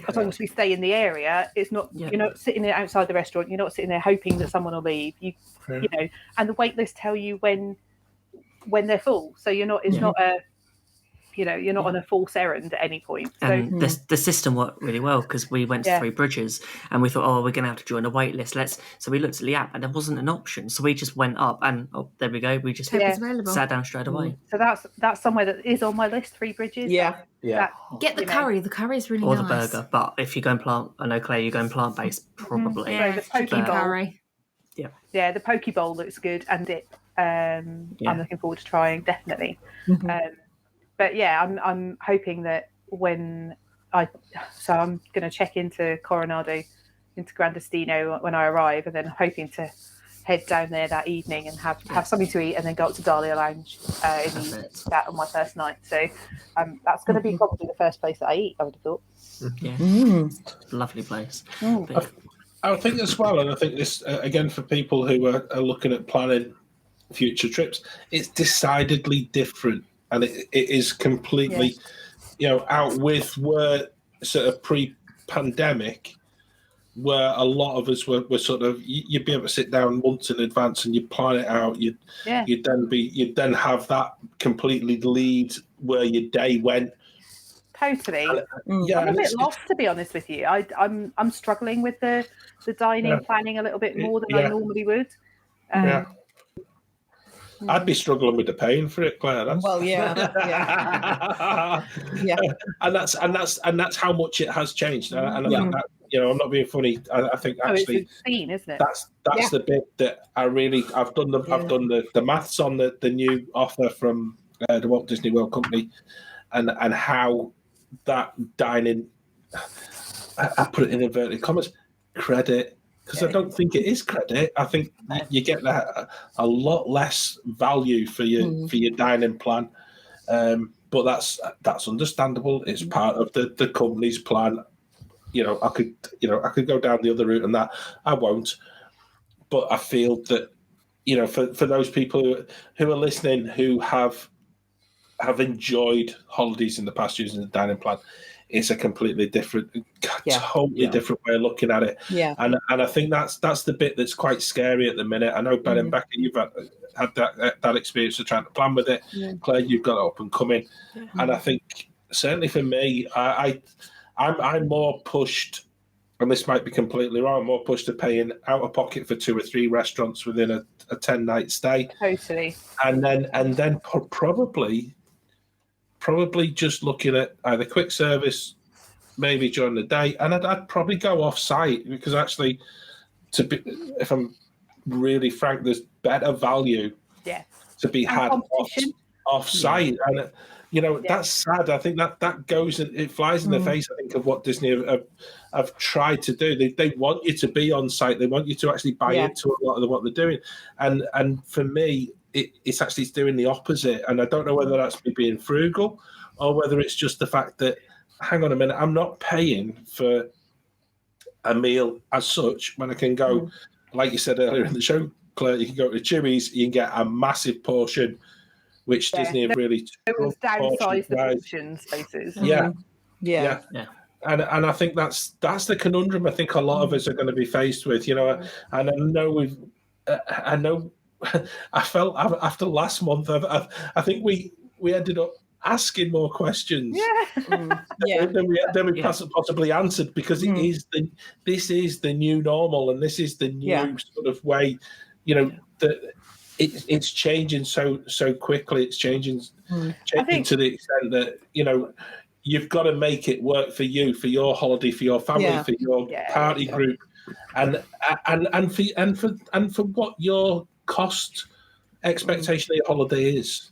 As long as we stay in the area, it's not you're not sitting there outside the restaurant, you're not sitting there hoping that someone will leave, you know, and the wait list tell you when they're full, so you're not you're not on a false errand at any point. And the system worked really well because we went to Three Bridges and we thought, we're going to have to join a wait list. So we looked at the app and there wasn't an option. So we just went up and there we go. We just sat down straight away. So that's somewhere that is on my list. Three Bridges. Yeah. Get the curry. The curry is really or nice. Or the burger. But if you go and I know, Claire, you go and plant-based, probably. Yeah, the poke bowl. curry. Yeah, the poke bowl looks good, and dip. I'm looking forward to trying, definitely. But yeah, I'm hoping that I'm going to check into Coronado, into Gran Destino when I arrive, and then hoping to head down there that evening and have something to eat, and then go up to Dahlia Lounge that on my first night. So that's going to be probably the first place that I eat, I would have thought. Yeah, lovely place. I I think as well, and I think this again for people who are looking at planning future trips, it's decidedly different, and it is completely, out with where sort of pre-pandemic, where a lot of us were sort of you'd be able to sit down months in advance and you'd plan it out. You'd then have that completely lead where your day went. Totally. Yeah, I'm a bit lost, to be honest with you. I'm struggling with the dining planning a little bit more than I normally would. I'd be struggling with the paying for it, Claire. Well, yeah. And that's how much it has changed. And I think that, I'm not being funny. I think actually, it's insane, isn't it? That's the bit that I've done the maths on the new offer from the Walt Disney World Company, and how that dining, I put it in inverted commas, credit. Because I don't think it is credit. I think you get a lot less value for your dining plan, but that's understandable. It's part of the company's plan. I could go down the other route, and that I won't. But I feel that for those people who are listening who have enjoyed holidays in the past using the dining plan, it's a completely different, totally different way of looking at it. Yeah. And I think that's the bit that's quite scary at the minute. I know Ben and Becca, you've had that experience of trying to plan with it. Yeah. Claire, you've got up and coming. And I think certainly for me, I'm more pushed, and this might be completely wrong, I'm more pushed to paying out of pocket for 2 or 3 restaurants within a 10-night stay. Totally. And then probably just looking at either quick service, maybe during the day, and I'd probably go off-site, because actually, if I'm really frank, there's better value to be had off-site. And that's sad. I think that goes, it flies in the face, I think, of what Disney have tried to do. They want you to be on site. They want you to actually buy into a lot of what they're doing. And for me, it's actually doing the opposite. And I don't know whether that's me being frugal, or whether it's just the fact that, hang on a minute, I'm not paying for a meal as such when I can go, like you said earlier in the show, Claire, you can go to Chewies, you can get a massive portion, which Disney have really downsized the portion spaces. Yeah. And I think that's the conundrum I think a lot of us are going to be faced with, and I know I felt after last month, I think we ended up asking more questions than we possibly answered, because this is the new normal, and this is the new sort of way, that it's changing so quickly. It's changing to the extent that you've got to make it work for you, for your holiday, for your family, for your party group, and for what your cost expectation of your holiday is.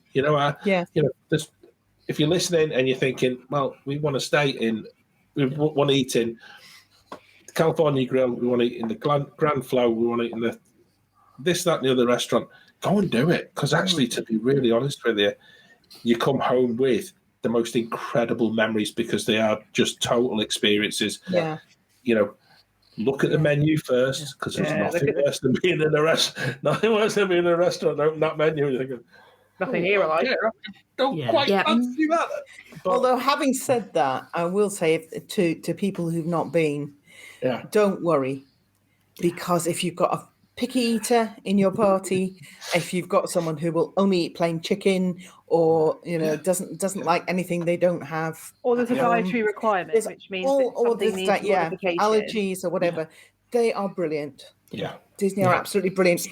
If you're listening and you're thinking, well, we want to eat in California Grill, we want to eat in the Grand Flow, we want to eat in the this, that, and the other restaurant, go and do it. Because actually, to be really honest with you, you come home with the most incredible memories, because they are just total experiences. Yeah. Look at the menu first, because there's nothing worse than being in a restaurant. Nothing worse than being in a restaurant. Open that menu, you're thinking, nothing here I like. Don't quite fancy that. But, although, having said that, I will say to people who've not been, don't worry, because if you've got a picky eater in your party, if you've got someone who will only eat plain chicken, or doesn't like anything they don't have, or there's a dietary requirement, which means something needs modification, allergies or whatever, they are brilliant. Disney are absolutely brilliant.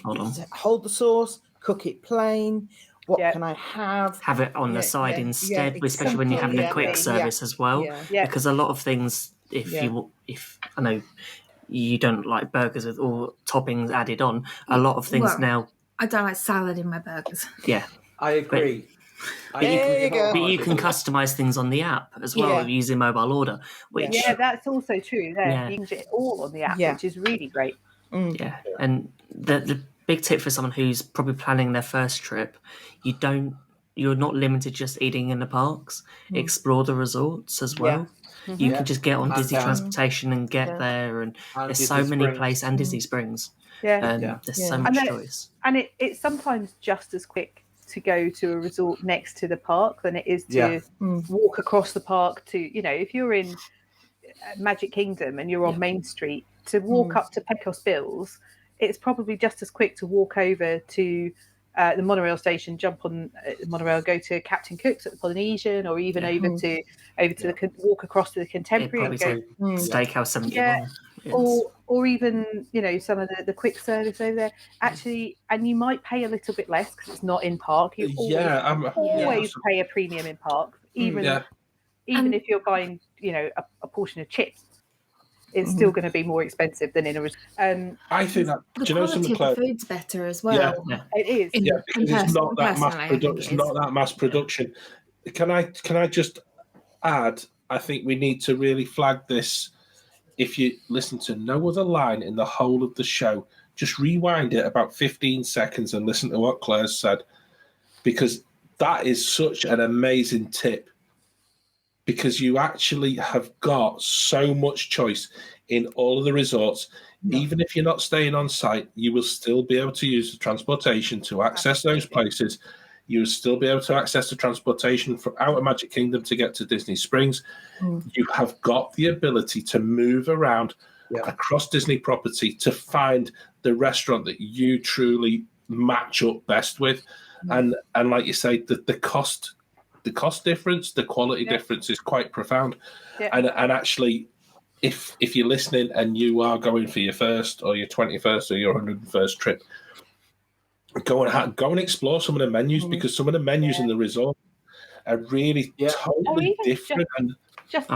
Hold the sauce, cook it plain. What can I have? Have it on the side instead, especially when you're having a quick service as well. Because a lot of things, if I know you don't like burgers with all toppings added on, a lot of things now. I don't like salad in my burgers. Yeah, I agree. But you can customize things on the app as well using mobile order. Which that's also true. There, you can get it all on the app, which is really great. Yeah, and the big tip for someone who's probably planning their first trip, you're not limited just eating in the parks. Explore the resorts as well. You can just get on And, Disney Transportation and get there, and there's so Disney many Springs. places, and Disney Springs. Yeah. There's so much choice. And it's sometimes just as quick to go to a resort next to the park than it is to walk across the park to, if you're in Magic Kingdom and you're on Main Street, to walk up to Pecos Bills, it's probably just as quick to walk over to the monorail station, jump on the monorail, go to Captain Cook's at the Polynesian, or even over to the walk across to the Contemporary and go Steakhouse 71. Yeah. Or even some of the quick service over there. Actually, and you might pay a little bit less because it's not in park. You always pay a premium in park, even if you're buying a portion of chips. It's still going to be more expensive than in a resort. I think that the quality of the food's better as well. Yeah. It is. Yeah, because it's not that mass production. It's not that mass production. Can I just add? I think we need to really flag this. If you listen to no other line in the whole of the show, just rewind it about 15 seconds and listen to what Claire said, because that is such an amazing tip. Because you actually have got so much choice in all of the resorts. Even if you're not staying on site, you will still be able to use the transportation to access those places. You will still be able to access the transportation from out of Magic Kingdom to get to Disney Springs. You have got the ability to move around across Disney property to find the restaurant that you truly match up best with. And like you say, the cost difference, the quality difference is quite profound. And actually, if you're listening and you are going for your first or your 21st or your 101st trip, go and explore some of the menus, because some of the menus in the resort are really totally different. Just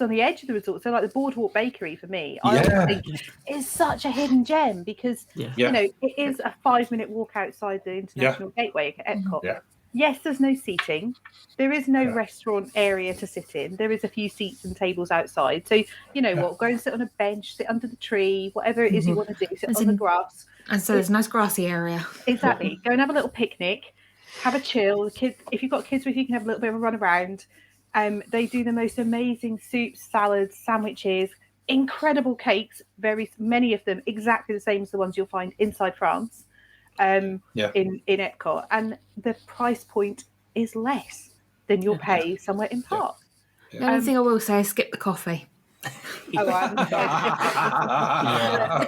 on the edge of the resort. So like the Boardwalk Bakery for me, I always think is such a hidden gem because it is a 5-minute walk outside the International Gateway at Epcot. Yes, there's no seating. There is no restaurant area to sit in. There is a few seats and tables outside. So, what, go and sit on a bench, sit under the tree, whatever it is you want to do, sit on the grass. And so there's a nice grassy area. Exactly. Go and have a little picnic, have a chill. The kids, if you've got kids with you, can have a little bit of a run around. They do the most amazing soups, salads, sandwiches, incredible cakes, very many of them exactly the same as the ones you'll find inside France. In Epcot, and the price point is less than you'll pay somewhere in park. The only thing I will say is skip the coffee. The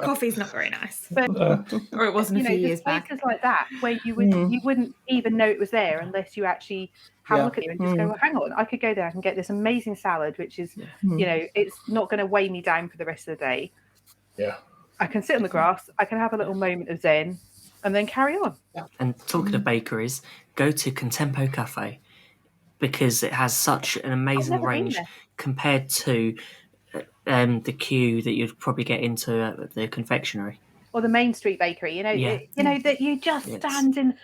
coffee's not very nice, or it wasn't a few years back. Places like that where you wouldn't even know it was there unless you actually have a look at it and just go, well, hang on, I could go there and get this amazing salad, which is it's not going to weigh me down for the rest of the day. I can sit on the grass, I can have a little moment of zen, and then carry on. And talking of bakeries, go to Contempo Cafe, because it has such an amazing range compared to the queue that you'd probably get into the confectionery. Or the Main Street Bakery, that you just stand in.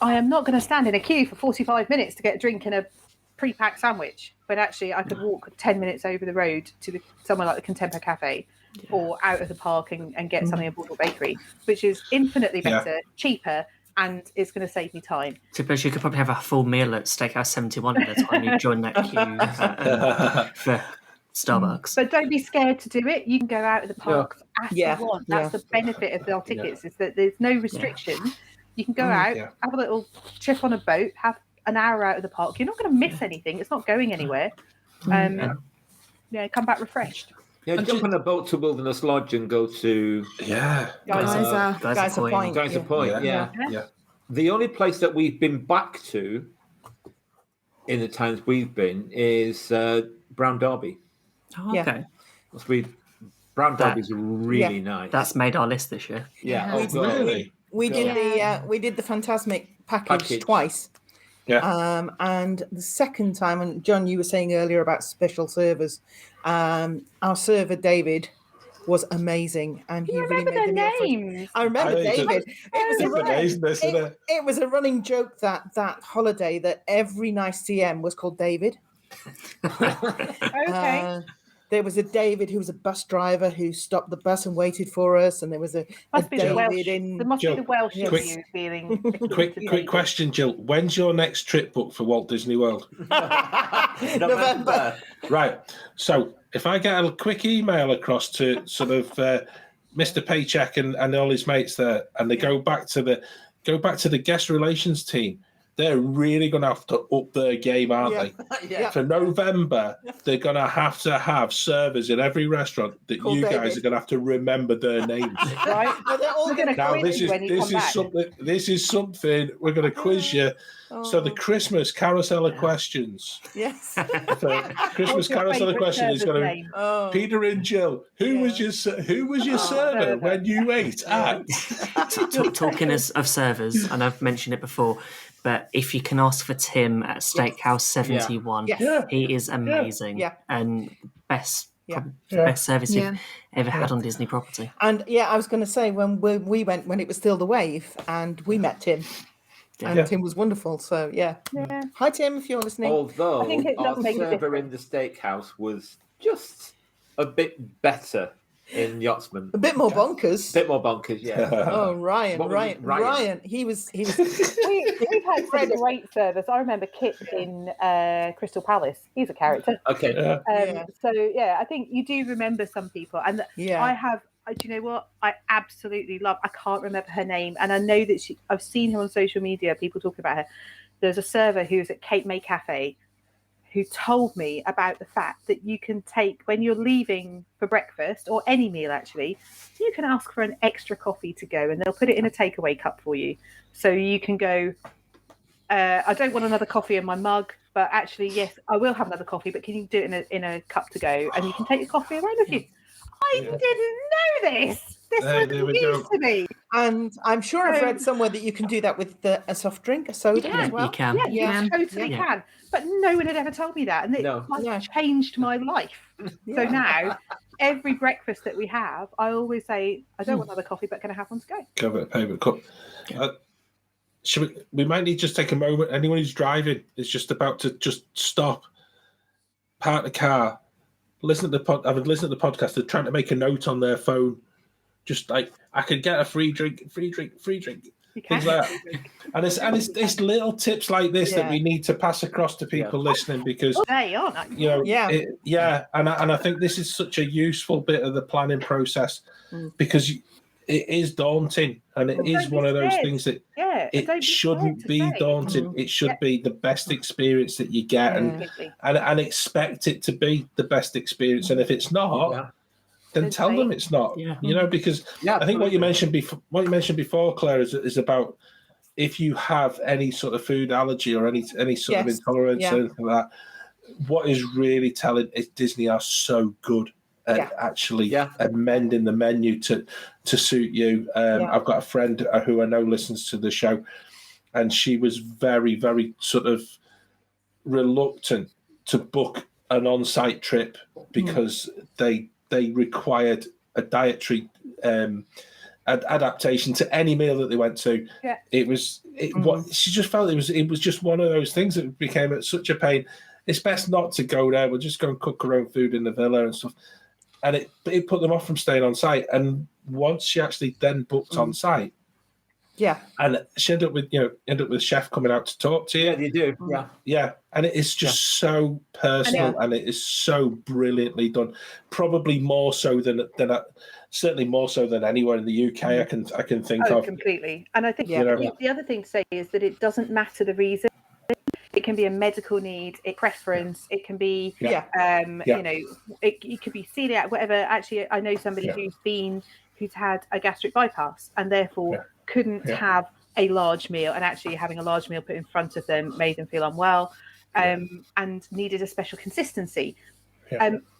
I am not going to stand in a queue for 45 minutes to get a drink and a pre-packed sandwich, but actually I could walk 10 minutes over the road to somewhere like the Contempo Cafe. Or out of the park and get something at Boardwalk Bakery, which is infinitely better, cheaper, and it's going to save me time. So, but you could probably have a full meal at Steakhouse 71 at the time you join that queue for Starbucks. But don't be scared to do it. You can go out of the park as you want. That's the benefit of our tickets, is that there's no restriction. You can go out, have a little trip on a boat, have an hour out of the park. You're not going to miss anything. It's not going anywhere. Come back refreshed. Yeah, jump on a boat to Wilderness Lodge and go to Geyser Point. Geyser Point, yeah. The only place that we've been back to in the times we've been is Brown Derby. Oh, okay. Brown Derby's really nice. That's made our list this year. Yeah. We did the Fantasmic package twice. Yeah. And the second time, and John, you were saying earlier about special servers. Our server David was amazing, and he really made the names. I remember David. It was a running joke that holiday that every nice CM was called David. Okay. there was a David who was a bus driver who stopped the bus and waited for us, and there was a Must be the Welsh. David in. There must be the Welsh in quick- you feeling. Quick question, Jill. When's your next trip booked for Walt Disney World? November. Right. So if I get a quick email across to sort of Mr. Paycheck and all his mates there, and they go back to the guest relations team, they're really going to have to up their game, aren't they? Yeah. For November, they're going to have servers in every restaurant that Called you guys David. are going to have to remember their names. Right? No, they're all We're going gonna to. Now this is something we're going to quiz you. So the Christmas Carousel of Questions. Yes. The Christmas What's your Carousel of favourite Questions is server's going to name? Oh. Peter and Jill. Who was your server server. when you ate at? Talking of servers, and I've mentioned it before, but if you can ask for Tim at Steakhouse 71, Yes. Yeah. he is amazing. Yeah. And best Yeah. best service Yeah. you've ever had on Disney property. And I was going to say when we went when it was still the Wave, and we met Tim, and Yeah. Tim was wonderful. So Yeah. hi Tim, if you're listening. Although I think it our does make a server in the steakhouse was just a bit better in Yachtsman. A bit more bonkers. bit more bonkers, yeah. Oh, Ryan, What was it? Ryan. He was. We've had some great service. I remember Kit in Crystal Palace. He's a character. Okay. Yeah. Yeah. So I think you do remember some people, and Yeah. I have. Do you know what I absolutely love? I can't remember her name, and I know that I've seen her on social media. People talking about her. There's a server who's at Cape May Cafe, who told me about the fact that you can take when you're leaving for breakfast or any meal. Actually, you can ask for an extra coffee to go, and they'll put it in a takeaway cup for you, so you can go. I don't want another coffee in my mug, but actually, yes, I will have another coffee. But can you do it in a cup to go, and you can take your coffee around with you? I didn't know this. This There was we news go. to me. And I'm sure I've read somewhere that you can do that with a soft drink, a soda Yeah, as well. You can. Yeah, Yeah. you totally Yeah. can. But no one had ever told me that, and it No. Yeah. changed my life. So Yeah. now, every breakfast that we have, I always say, I don't want another coffee, but can I have one to go? Cover a payment cup. We might need to just take a moment. Anyone who's driving is just about to just stop, park the car, listen to the listen to the podcast. They're trying to make a note on their phone, just like I could get a free drink. You can. Things like that. And it's little tips like this that Yeah. we need to pass across to people listening, because They aren't. you know, Yeah. and I think this is such a useful bit of the planning process, because it is daunting, and it is Don't be one of those scared. things that Yeah. don't it be shouldn't scared be to say. daunting. It should be the best experience that you get, Completely. and expect it to be the best experience. And if it's not, Yeah. then Then tell say them it. it's not. Yeah. You know, because Yeah, I think what you absolutely. mentioned before, Claire, is about if you have any sort of food allergy or any sort of Yes. intolerance Yeah. or anything like that. What is really telling is Disney are so good at actually amending the menu to suit you. I've got a friend who I know listens to the show, and she was very, very sort of reluctant to book an on-site trip because they required a dietary adaptation to any meal that they went to. Yeah. What she just felt it was just one of those things that became such a pain. It's best not to go there. We'll just go and cook our own food in the villa and stuff. And it put them off from staying on site. And once she actually then booked on site, and she ended up with a chef coming out to talk to you. Yeah, you do. Yeah. Yeah, and it is just so personal, and it is so brilliantly done. Probably more so certainly more so than anywhere in the UK I can think of. Completely. And I think You know. the other thing to say is that it doesn't matter the reason. It can be a medical need, a preference. It can be, you know, it could be celiac, whatever. Actually, I know somebody who's had a gastric bypass and therefore couldn't have a large meal, and actually having a large meal put in front of them made them feel unwell, and needed a special consistency.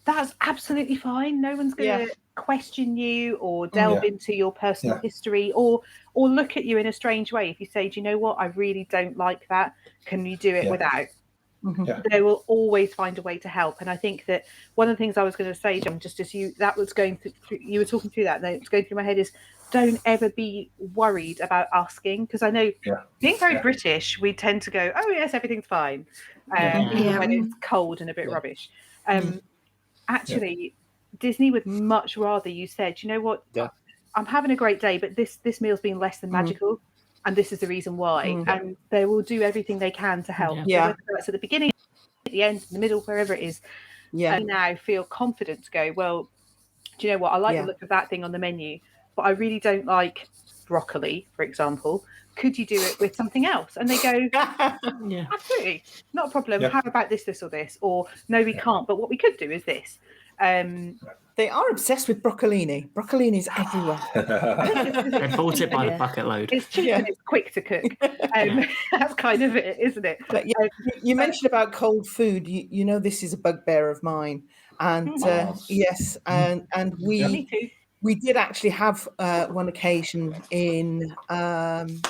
That's absolutely fine. No one's going to question you or delve into your personal history or look at you in a strange way. If you say, do you know what, I really don't like that, can you do it without? They will always find a way to help. And I think that one of the things I was going to say, John, just as you were talking through that, and it's going through my head, is don't ever be worried about asking, because I know being very British, we tend to go, oh yes, everything's fine, even when it's cold and a bit rubbish. actually, Disney would much rather you said, you know what, Yeah. I'm having a great day, but this meal's been less than magical, and this is the reason why. And they will do everything they can to help. Yeah. So whether that's at the beginning, at the end, in the middle, wherever it is, I now feel confident to go, well, do you know what? I like the look of that thing on the menu, but I really don't like broccoli, for example. Could you do it with something else? And they go, absolutely, not a problem. How about this, or this? Or no, we can't. But what we could do is this. They are obsessed with broccolini. Broccolini's everywhere. They bought it by the bucket load. It's cheap and it's quick to cook. That's kind of it, isn't it? But you mentioned about cold food. You know this is a bugbear of mine, and yes, and Me too. we did actually have one occasion in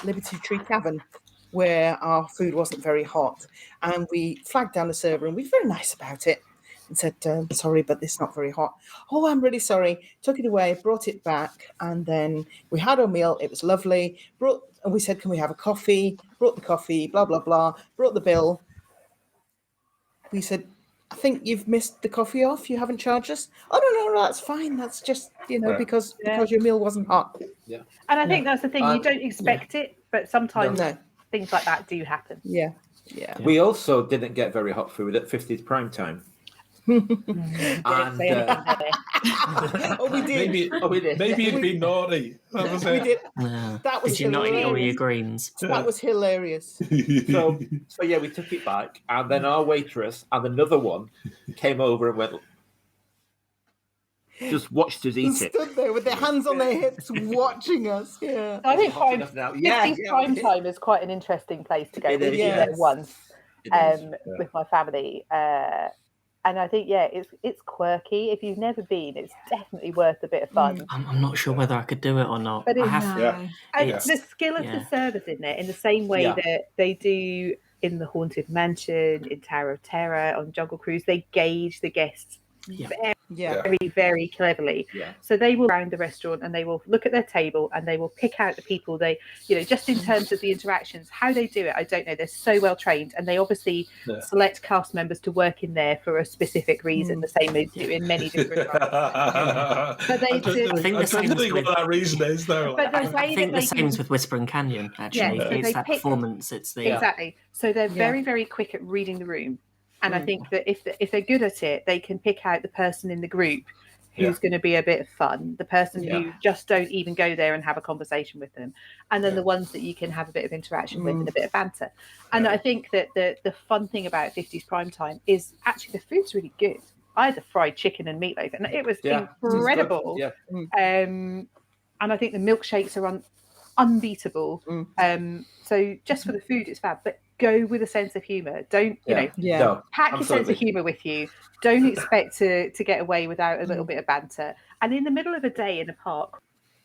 Liberty Tree Cavern where our food wasn't very hot, and we flagged down the server, and we were very nice about it. And said, sorry, but this is not very hot. Oh, I'm really sorry. Took it away, brought it back, and then we had our meal. It was lovely. And we said, can we have a coffee? Brought the coffee, blah, blah, blah. Brought the bill. We said, I think you've missed the coffee off. You haven't charged us. Oh, no, that's fine. That's just, because your meal wasn't hot. Yeah. And I think that's the thing. You don't expect it, but sometimes things like that do happen. Yeah. We also didn't get very hot food at 50th prime time. We did. Maybe it'd be naughty. That was We it. did. Yeah. That was Did you not eat all your hilarious. greens? That was hilarious. So we took it back, and then our waitress and another one came over and went, just watched us eat it. Stood there with their hands on their hips, watching us. Yeah. I think Hot enough now. prime time is quite an interesting place to go. It We is, did yes. it once It is. with my family. And I think, it's quirky. If you've never been, it's definitely worth a bit of fun. I'm not sure whether I could do it or not. But I it's- have. And Yes. the skill of the servers in there, in the same way that they do in the Haunted Mansion, in Tower of Terror, on Jungle Cruise, they gauge the guests Yeah. very, very cleverly. Yeah. So they will round the restaurant and they will look at their table and they will pick out the people they, just in terms of the interactions, how they do it, I don't know. They're so well trained, and they obviously select cast members to work in there for a specific reason, the same as do in many different roles. But they I don't think what that reason is, though. But the way I think that the they same with Whispering Canyon, actually. so It's they that pick- performance. It's the Exactly. So they're very, very quick at reading the room. And I think that if they're good at it, they can pick out the person in the group who's going to be a bit of fun, the person who just don't even go there and have a conversation with them, and then the ones that you can have a bit of interaction with and a bit of banter. And I think that the fun thing about 50s primetime is actually the food's really good. I had the fried chicken and meatloaf, and it was incredible. Yeah. And I think the milkshakes are unbeatable. So just for the food, it's fab. But go with a sense of humour. Don't No, pack your sense absolutely. of humour with you. Don't expect to get away without a little bit of banter. And in the middle of a day in a park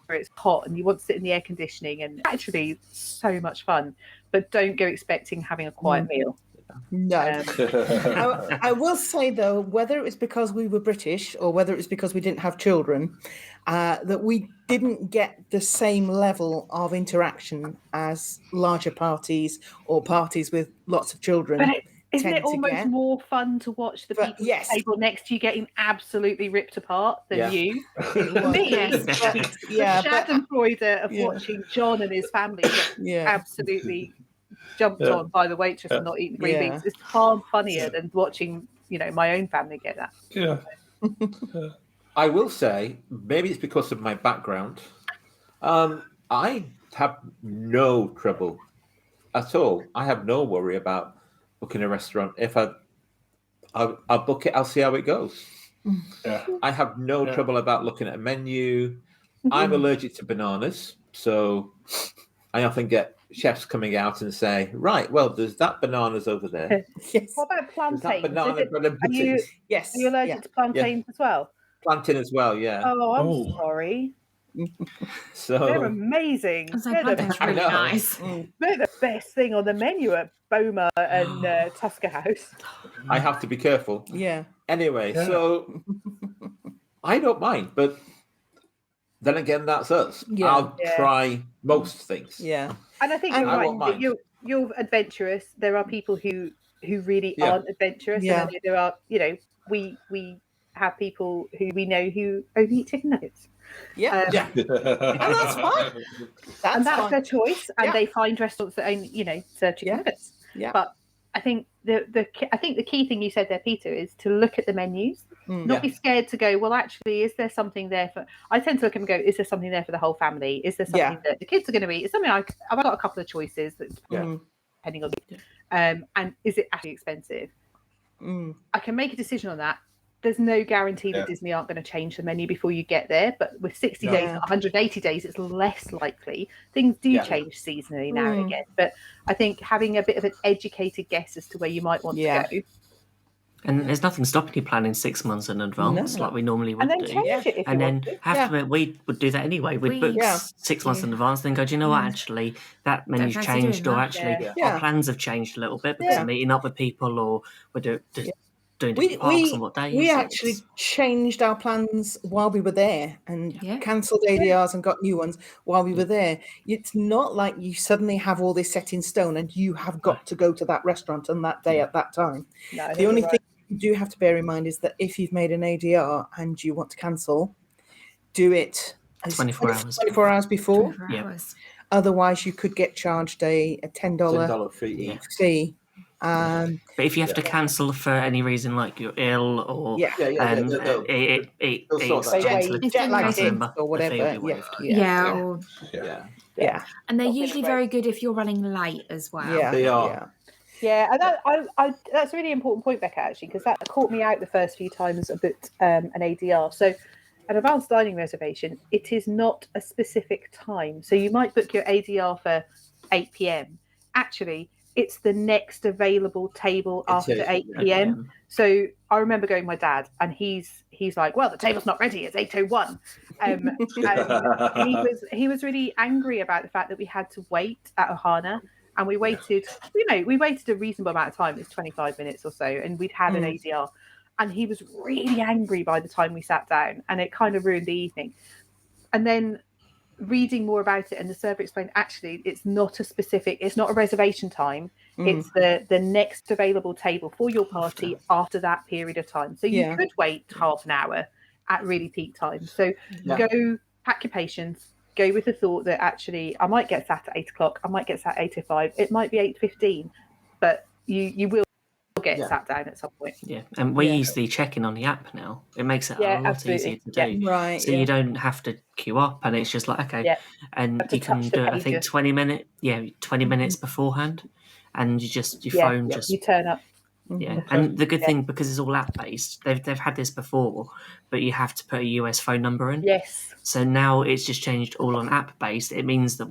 where it's hot and you want to sit in the air conditioning, and actually so much fun, but don't go expecting having a quiet meal. No. I will say, though, whether it was because we were British or whether it was because we didn't have children, that we didn't get the same level of interaction as larger parties or parties with lots of children. But isn't tend it to almost get. more fun to watch the people at the table next to you getting absolutely ripped apart than you? For me, the schadenfreude of watching John and his family get absolutely jumped on by the waitress and not eating green beans is far funnier than watching, my own family get that. Yeah. I will say, maybe it's because of my background. I have no trouble at all. I have no worry about booking a restaurant. If I'll book it, I'll see how it goes. Yeah. I have no trouble about looking at a menu. I'm allergic to bananas, so I often get chefs coming out and say, right, well, there's that bananas over there. Yes. What about There's that plantains? banana bread and puddings. Yes. Are you allergic to plantains as well? Plantain as well, yeah. Oh, I'm sorry. So They're amazing. I was They're, like, that's really I know. nice. they're the best thing on the menu at Boma and Tusker House. I have to be careful. Yeah. Anyway, so I don't mind, but then again, that's us. Yeah. I'll try most things. Yeah. And I think And you're I right. won't that mind. You're adventurous. There are people who really Yeah. aren't adventurous. Yeah. And then there are, we have people who we know who only eat chicken nuggets. Yeah. And that's fine. That's fine. their choice, and Yeah. they find restaurants that only, serve chicken nuggets. Yeah. But I think the key thing you said there, Peter, is to look at the menus, not be scared to go, well, actually, is there something there for? I tend to look and go, is there something there for the whole family? Is there something that the kids are going to eat? Is something I've got a couple of choices that depending on, and is it actually expensive? I can make a decision on that. There's no guarantee that Disney aren't going to change the menu before you get there, but with 60 days, 180 days, it's less likely. Things do change seasonally now and again, but I think having a bit of an educated guess as to where you might want to go. And there's nothing stopping you planning 6 months in advance, like we normally would and then do. change it if And you then want to. have to admit, we would do that anyway. We'd book 6 months in advance, then go, do you know what, actually, that menu's fancy changed, doing or that. actually, our plans have changed a little bit because of meeting up with people, or we're doing different parks on what days. We actually changed our plans while we were there and cancelled ADRs and got new ones while we were there. It's not like you suddenly have all this set in stone and you have got to go to that restaurant on that day at that time. No, the only thing you do have to bear in mind is that if you've made an ADR and you want to cancel, do it 24 hours. 24 hours before. 24 hours. Otherwise, you could get charged a $10 fee. But if you have to cancel for any reason, like you're ill or jet lag or whatever, and they're usually very good if you're running late as well. They are. Yeah, and that's a really important point, Becca, actually, because that caught me out the first few times I booked an ADR. So an advanced dining reservation, it is not a specific time. So you might book your ADR for 8 p.m. Actually, it's the next available table after 8 p.m. So I remember going with my dad, and he's like, well, the table's not ready, it's 8:01. And he was really angry about the fact that we had to wait at Ohana, and we waited a reasonable amount of time. It's 25 minutes or so, and we'd had an ADR, and he was really angry by the time we sat down, and it kind of ruined the evening. And then reading more about it, and the server explained, actually, it's not a reservation time. It's the next available table for your party after that period of time. So you could wait half an hour at really peak time. So go pack your patience. Go with the thought that actually I might get sat at 8 o'clock. I might get sat at 8:05. It might be 8:15, but you will get sat down at some point. Yeah, and we use the check-in on the app now. It makes it a lot easier to do. Right. So you don't have to queue up, and it's just like, okay. And you can do it, I think, 20 minutes beforehand, and your phone just... you turn up. Yeah, and the good thing, because it's all app-based, they've had this before, but you have to put a US phone number in. Yes. So now it's just changed all on app-based. It means that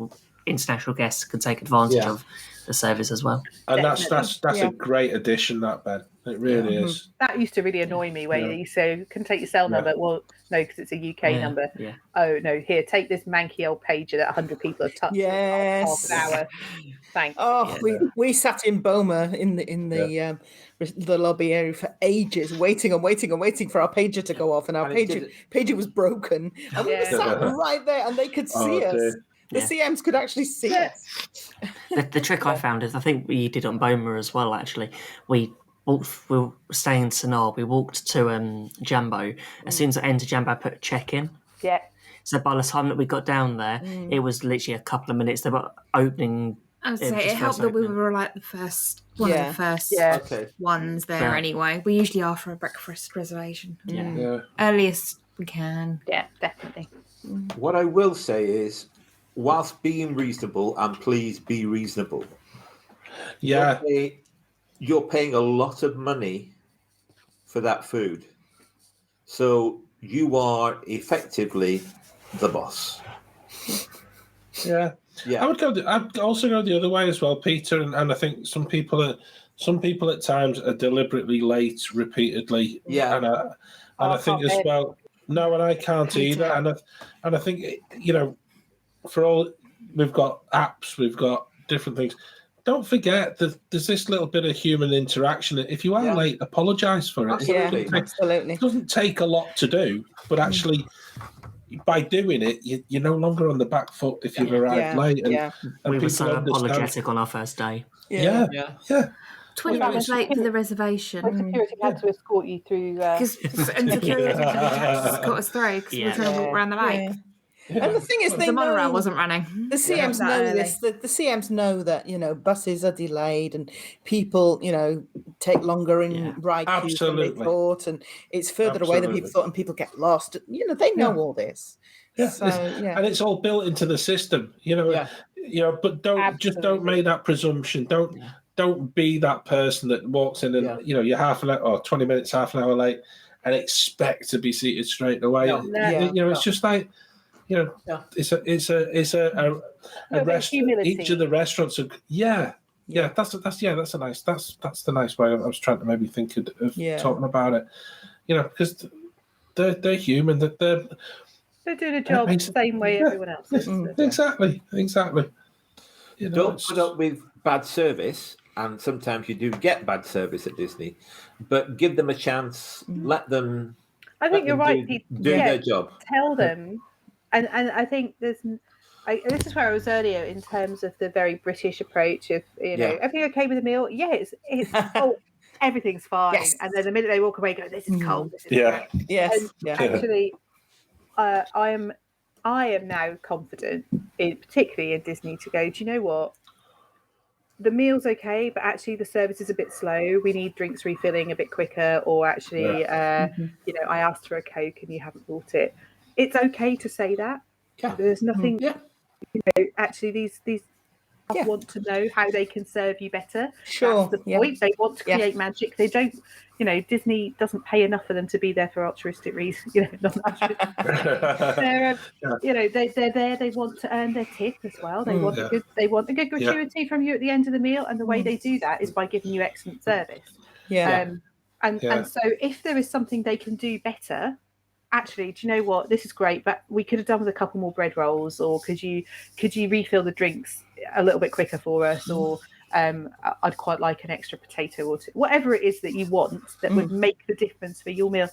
international guests can take advantage of the service as well. And that's a great addition, that, Ben. It really is. That used to really annoy me, where you say, can take your cell number. Well, no, because it's a UK number. Yeah. Oh, no, here, take this manky old pager that 100 people have touched. Yes. Half an hour. Thanks. Oh, we sat in Boma in the lobby area for ages, waiting for our pager to go off, and our pager was broken, and we were sat right there, and they could see us. Dear. The CMs could actually see us. The trick I found is, I think we did on Boma as well, actually. We were staying in Sanaa. We walked to Jambo. As soon as I entered Jambo, I put a check in. Yeah. So by the time that we got down there, it was literally a couple of minutes. They were opening. I would say it helped that we were like the first of the first ones there anyway. We usually are for a breakfast reservation. Earliest we can. Yeah, definitely. What I will say is, whilst being reasonable, and please be reasonable. Yeah. You're paying a lot of money for that food. So you are effectively the boss. Yeah. Yeah. I'd also go the other way as well, Peter, and I think some people at times are deliberately late repeatedly. Yeah. And I think as well, no, and I can't either. And I think, for all, we've got apps, we've got different things. Don't forget that there's this little bit of human interaction. If you are late, apologise for it. Absolutely. Absolutely. It doesn't take a lot to do, but actually, by doing it, you're no longer on the back foot if you've arrived late. And we were so people understand. apologetic on our first day. Yeah. 20 minutes late for the reservation. My security had to escort you through. And security had to escort us through because we were trying to walk around the lake. Yeah. And the thing is, the monorail wasn't running. The CMs know this. The CMs know that buses are delayed and people take longer in ride queues than they thought, and it's further away than people thought, and people get lost. They know all this. Yeah. So, and it's all built into the system. But don't make that presumption. Don't be that person that walks in and you're half an hour or 20 minutes, half an hour late, and expect to be seated straight away. It's just like. It's a restaurant. Each of the restaurants are that's the nice way. I was trying to maybe think of talking about it, because they're human. They're doing a job the same way everyone else is. Exactly. Don't put up with bad service, and sometimes you do get bad service at Disney, but give them a chance. Let them. I think you're right, Pete. Do their job. Tell them. And I think this is where I was earlier in terms of the very British approach of everything okay with the meal? Yeah, it's everything's fine. Yes. And then the minute they walk away, go, this is cold. This is great. Yes. Actually, I am now confident, particularly in Disney, to go, do you know what? The meal's okay, but actually the service is a bit slow. We need drinks refilling a bit quicker, or actually, I asked for a Coke and you haven't brought it. It's okay to say that. Yeah. There's nothing. Yeah. Actually, these want to know how they can serve you better. Sure. That's the point. They want to create magic. They don't. Disney doesn't pay enough for them to be there for altruistic reasons. They're there. They want to earn their tip as well. They want a good. They want a good gratuity from you at the end of the meal, and the way they do that is by giving you excellent service. Yeah. And so if there is something they can do better. Actually, do you know what? This is great, but we could have done with a couple more bread rolls, or could you refill the drinks a little bit quicker for us, or I'd quite like an extra potato or two. Whatever it is that you want that would make the difference for your meal,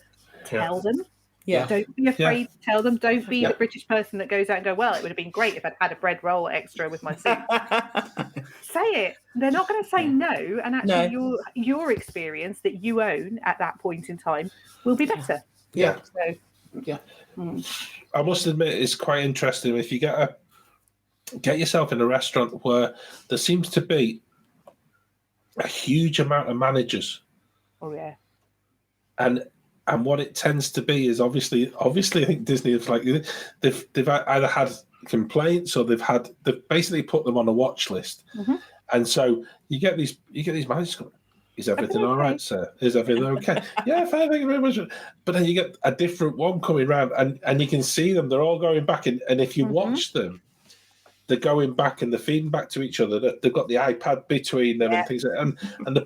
tell them. Yeah. Don't be afraid to tell them. Don't be the British person that goes out and go, well, it would have been great if I'd had a bread roll extra with my soup. Say it. They're not going to say no, and actually your experience that you own at that point in time will be better. Yeah. I must admit, it's quite interesting if you get yourself in a restaurant where there seems to be a huge amount of managers. Oh yeah. And what it tends to be is obviously I think Disney is like they've either had complaints or they've basically put them on a watch list, and so you get these managers going, is everything all right, sir? Is everything okay? Yeah, fine, thank you very much. But then you get a different one coming round, and you can see them. They're all going back, and if you watch them, they're going back and they're feeding back to each other. They've got the iPad between them and things like that. And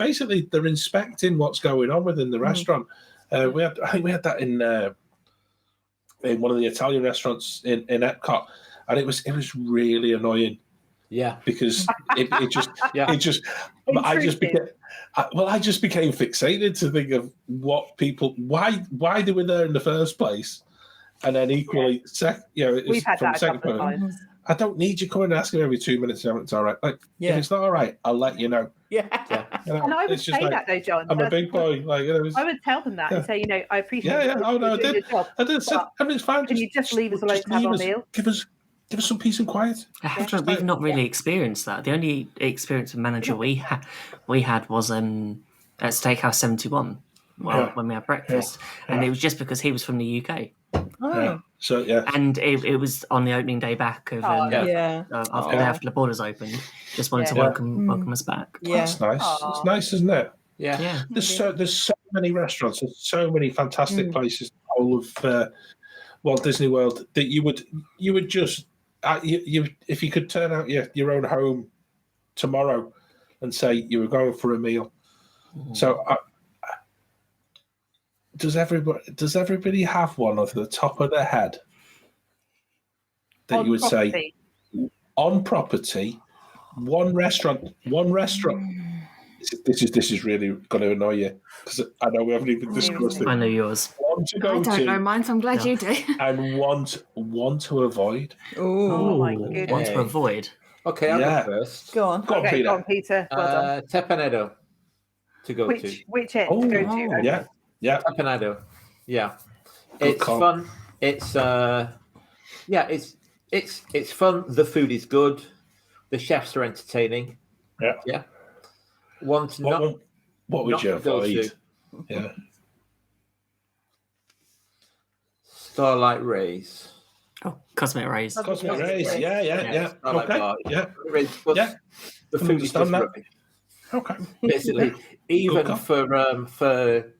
they're inspecting what's going on within the restaurant. I think we had that in one of the Italian restaurants in Epcot, and it was really annoying. Yeah, because it just I just became fixated to think of what people why they were there in the first place, and then equally, we've had that a couple of times. I don't need you coming and asking every 2 minutes if it's all right. Like, if it's not all right, I'll let you know. And I would say that though, John. I'm a big boy. Like, I would tell them that and say, I appreciate. Oh no, I did. Everything's fine. Can you just leave us alone to have our meal? Give us some peace and quiet. We've not really experienced that. The only experience of manager we had was at Steakhouse 71 when we had breakfast, and it was just because he was from the UK. So and it was on the opening day back of after the borders opened. Just wanted to welcome us back. That's nice. It's nice, isn't it? Yeah. There's so many restaurants. There's so many fantastic places in the whole of Walt Disney World that you would just. If you could turn out your own home tomorrow and say you were going for a meal, so does everybody have one off the top of their head that on you would property. Say on property, one restaurant? This is really going to annoy you because I know we haven't even discussed it. I know yours. I don't know mine, so I'm glad you do. And one to avoid. Oh my goodness. Want to avoid. Okay, I'll go first. Go on. Go on, Peter. Well done. Tepanedo. to go to. Which end to go to? Yeah. Tapenado. Yeah. Good It's call. fun. It's it's fun. The food is good. The chefs are entertaining. Yeah. What would you avoid? Yeah. Starlight Rays. Oh, Cosmic Rays. Cosmic Rays. Yeah. Starlight Okay. Bar. Yeah. The food is just rubbish. Okay. Basically, even for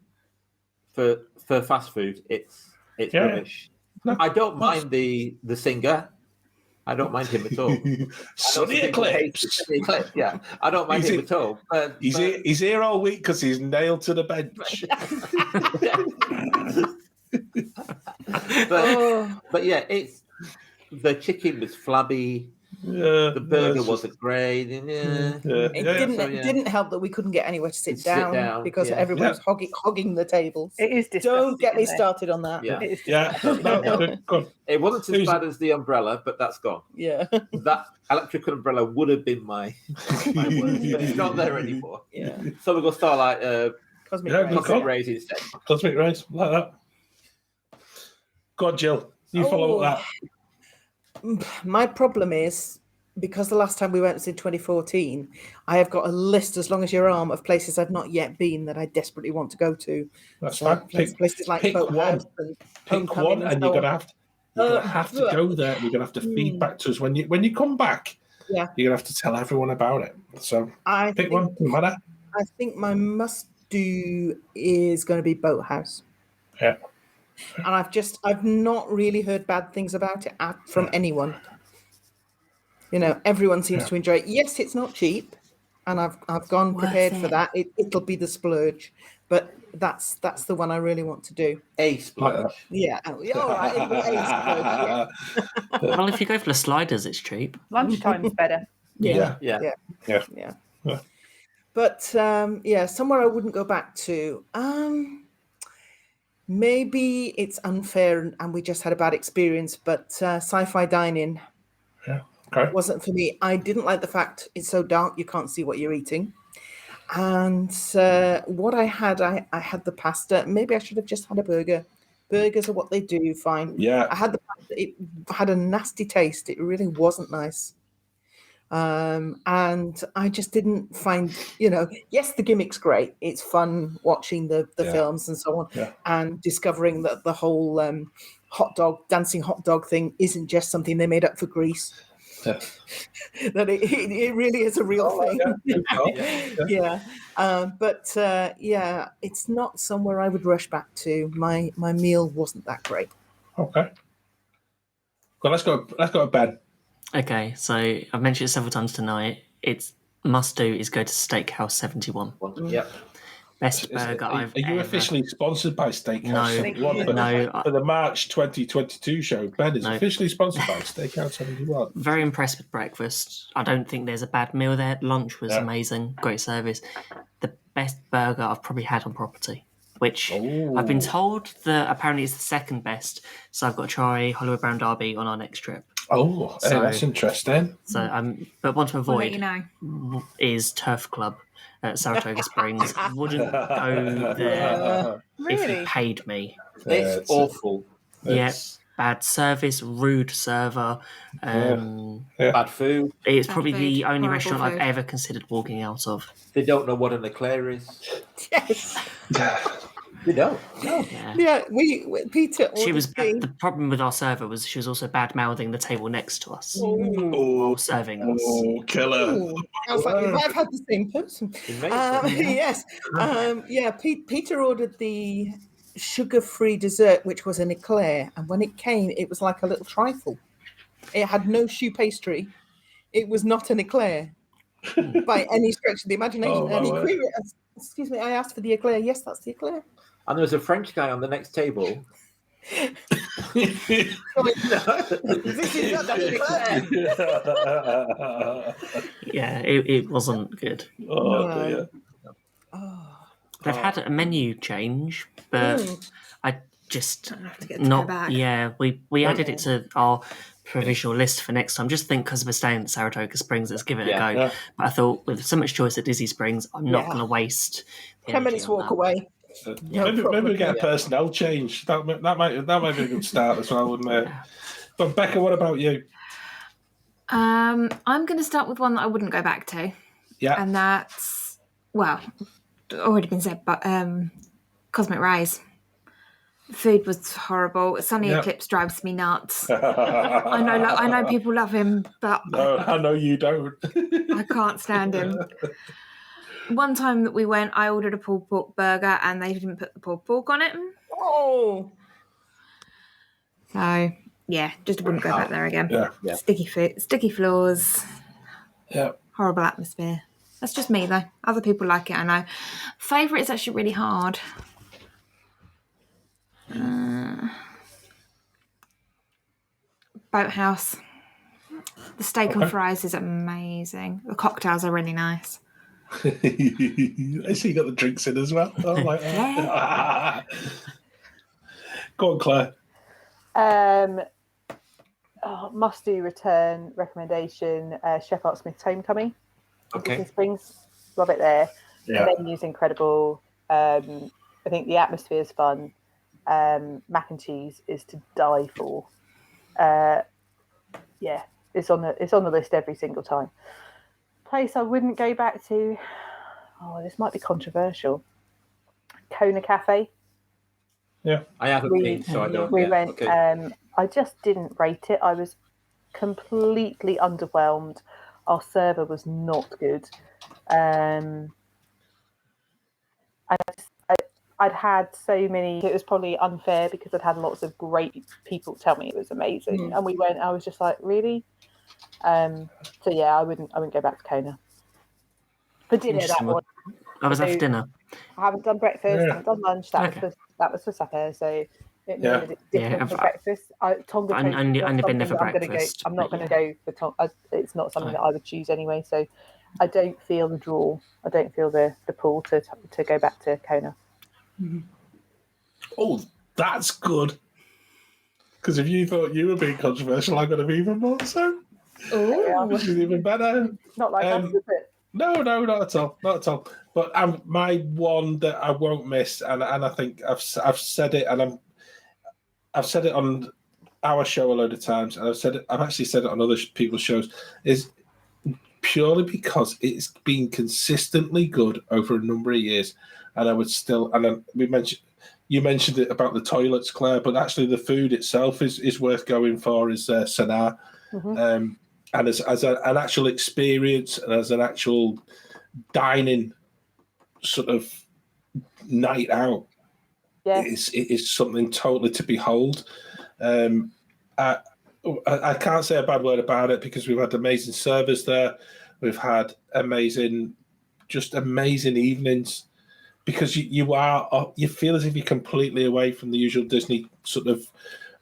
fast food, it's rubbish. No, I don't mind the singer. I don't mind him at all. Sunny Eclipse. Yeah, I don't mind him at all. He's here all week because he's nailed to the bench. but yeah, it's the chicken was flabby. The burger wasn't great. It didn't help that we couldn't get anywhere to sit down because everyone was hogging the tables. It is disgusting. Don't get me started on that. Good. It wasn't as bad as the umbrella, but that's gone. Yeah. That electrical umbrella would have been my worst, but it's not there anymore. Yeah. So we'll go Starlight Cosmic Rays instead. Cosmic Rays, like that. Go on, Jill. You follow that. My problem is, because the last time we went was in 2014, I have got a list as long as your arm of places I've not yet been that I desperately want to go to. That's fine. Places like pick one. Pick one, and you're gonna have to go there. You're gonna have to feed back to us when you come back. Yeah, you're gonna have to tell everyone about it. So pick one. No matter. I think my must-do is going to be Boathouse. Yeah. And I've not really heard bad things about it from anyone. You know, everyone seems to enjoy it. Yes, it's not cheap, and I've gone prepared for that. It'll be the splurge, but that's the one I really want to do. A splurge. Yeah. All right. A splurge, Well, if you go for the sliders, it's cheap. Lunchtime's better. Yeah. But somewhere I wouldn't go back to. Maybe it's unfair and we just had a bad experience, but sci-fi dining wasn't for me. I didn't like the fact it's so dark you can't see what you're eating. And what I had the pasta. Maybe I should have just had a burger. Burgers are what they do, fine. Yeah. I had the pasta. It had a nasty taste. It really wasn't nice. And I just didn't find, yes, the gimmick's great. It's fun watching the films and so on, and discovering that the whole dancing hot dog thing isn't just something they made up for Greece. Yeah. That it really is a real thing. But it's not somewhere I would rush back to. My meal wasn't that great. Okay. Well, let's go to bed. Okay, so I've mentioned it several times tonight. It's must do is go to Steakhouse 71. Yep. Best burger I've ever. Are you officially sponsored by Steakhouse 71? No. For the March 2022 show, Ben is officially sponsored by Steakhouse 71. Very impressed with breakfast. I don't think there's a bad meal there. Lunch was amazing. Great service. The best burger I've probably had on property, which I've been told that apparently it's the second best. So I've got to try Hollywood Brown Derby on our next trip. Oh, that's interesting. So, but one to avoid is Turf Club at Saratoga Springs. Wouldn't go there if you paid me. It's awful. Bad service, rude server, bad food. It's probably the only restaurant I've ever considered walking out of. They don't know what an eclair is. Yes. They don't. No. Yeah, Peter. She was the problem with our server was she was also bad mouthing the table next to us while serving us. Oh, killer! I was like, we might have had the same person. Yes. Peter ordered the sugar-free dessert, which was an eclair, and when it came, it was like a little trifle. It had no choux pastry. It was not an eclair by any stretch of the imagination. Excuse me, I asked for the eclair. Yes, that's the eclair. And there was a French guy on the next table. This is not the eclair. Yeah, it wasn't good. Oh, dear. They've had a menu change, but I just have to get to go back. Yeah, we added it to our provisional list for next time. Just think because we're staying at Saratoga Springs, let's give it a go. Yeah. But I thought with so much choice at Disney Springs, I'm not going to waste 10 minutes walk away. Maybe we get a personnel change. That might be a good start as well, wouldn't it? But Becca, what about you? I'm going to start with one that I wouldn't go back to. Yeah. And that's, already been said, but Cosmic Rays. Food was horrible. Sunny Eclipse drives me nuts. I know people love him, but no, I know you don't. I can't stand him. One time that we went, I ordered a pulled pork burger and they didn't put the pulled pork on it. Oh. So just wouldn't go back there again. Yeah. Sticky floors. Yeah. Horrible atmosphere. That's just me though. Other people like it, I know. Favourite is actually really hard. Boathouse. The steak and fries is amazing. The cocktails are really nice. I see you got the drinks in as well. Oh my God. Go on, Claire. Must-do return recommendation, Chef Art Smith's Homecoming. Okay. Springs. Love it there. Yeah. The menu's incredible. I think the atmosphere is fun. Mac and cheese is to die for. It's on the list every single time. Place I wouldn't go back to. Oh, this might be controversial. Kona Cafe. Yeah, I haven't been, so I don't. We went. Okay. I just didn't rate it. I was completely underwhelmed. Our server was not good. I'd had so many. It was probably unfair because I'd had lots of great people tell me it was amazing, and we went. I was just like, really. I wouldn't go back to Kona. For dinner, that one. I was after dinner. I haven't done breakfast. I haven't done lunch. That was for supper. So it made it different for breakfast. Tonga. I've only been there for breakfast. I'm not going to go for Tonga. It's not something that I would choose anyway. So I don't feel the draw. I don't feel the pull to go back to Kona. Mm-hmm. Oh, that's good. Because if you thought you were being controversial, I'm going to be even more so. Oh, which is even better. Not like that, is it? No, not at all, not at all. But my one that I won't miss, and I think I've said it, and I've said it on our show a load of times, and I've actually said it on other people's shows, is purely because it's been consistently good over a number of years, and I would still, you mentioned it about the toilets, Claire, but actually the food itself is worth going for. Is Sanar. Mm-hmm. And as an actual experience and as an actual dining sort of night out, it is something totally to behold. I can't say a bad word about it because we've had amazing servers there. We've had amazing evenings because you feel as if you're completely away from the usual Disney sort of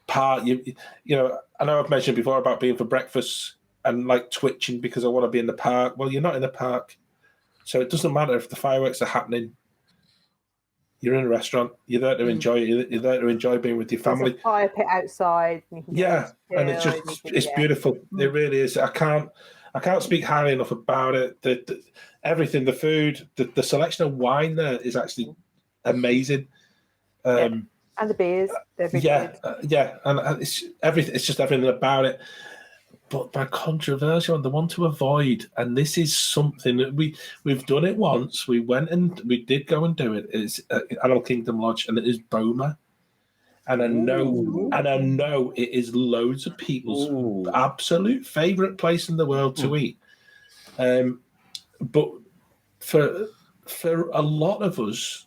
part. You know, I know I've mentioned before about being for breakfast and like twitching because I want to be in the park. Well, you're not in the park, so it doesn't matter if the fireworks are happening. You're in a restaurant. You're there to enjoy it. You're there to enjoy being with your family. There's a fire pit outside. And it's beautiful. It really is. I can't speak highly enough about it. Everything, the food, the selection of wine there is actually amazing. And the beers. And it's everything. It's just everything about it. But by controversial and the one to avoid, and this is something that we've done it once. We went and we did go and do it. It's Animal Kingdom Lodge, and it is Boma. And I know it is loads of people's absolute favourite place in the world to eat. But for a lot of us,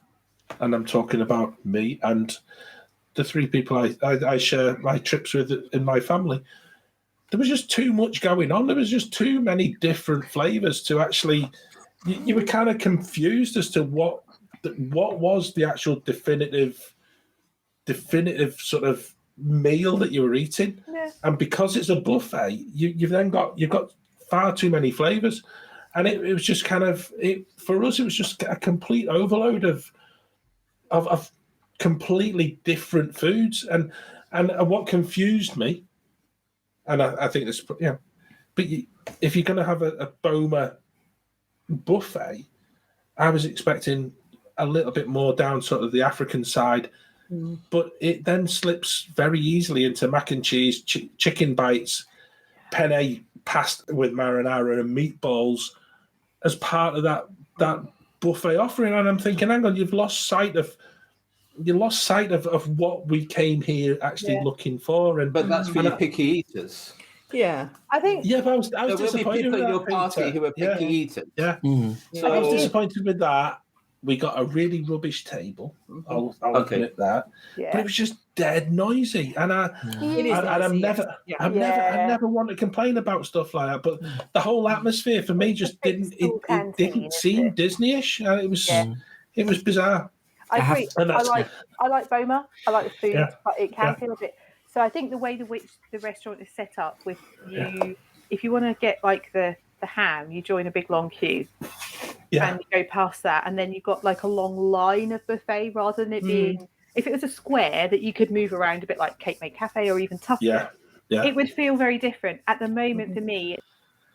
and I'm talking about me and the three people I share my trips with in my family, there was just too much going on. There was just too many different flavours to actually. You were kind of confused as to what was the actual definitive sort of meal that you were eating. Yeah. And because it's a buffet, you've got far too many flavours, and it was just kind of for us. It was just a complete overload of completely different foods, and what confused me And I think this, but if you're going to have a Boma buffet, I was expecting a little bit more down sort of the African side, but it then slips very easily into mac and cheese, chicken bites, penne pasta with marinara and meatballs as part of that buffet offering. And I'm thinking, hang on, you've lost sight of what we came here actually looking for. But that's for your picky eaters. Yeah, I think. Yeah, but I was There will be disappointed people with at your that, party Peter. who are picky eaters. Yeah. So I was disappointed with that. We got a really rubbish table. I'll admit that. Yeah. But it was just dead noisy, and I never want to complain about stuff like that. But the whole atmosphere for me just didn't seem Disney-ish. It was bizarre. I agree. I like Boma. I like the food, but it can feel a bit. So I think the way in which the restaurant is set up with you, if you want to get like the ham, you join a big long queue. And you go past that, and then you've got like a long line of buffet rather than it being, if it was a square that you could move around a bit like Contempo Cafe or even Tuffet, it would feel very different. At the moment, for me,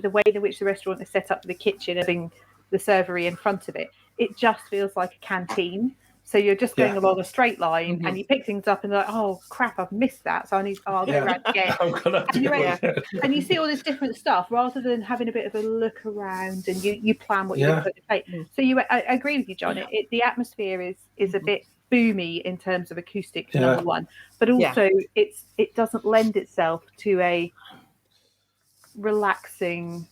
the way in which the restaurant is set up, the kitchen, having the servery in front of it, it just feels like a canteen. So you're just going along a straight line, and you pick things up, and you're like, oh crap, I've missed that. So I'll go around again. And you see all this different stuff rather than having a bit of a look around and you plan what you're going to put in the plate. So I agree with you, John. The atmosphere is a bit boomy in terms of acoustics, number one, but also it doesn't lend itself to a relaxing,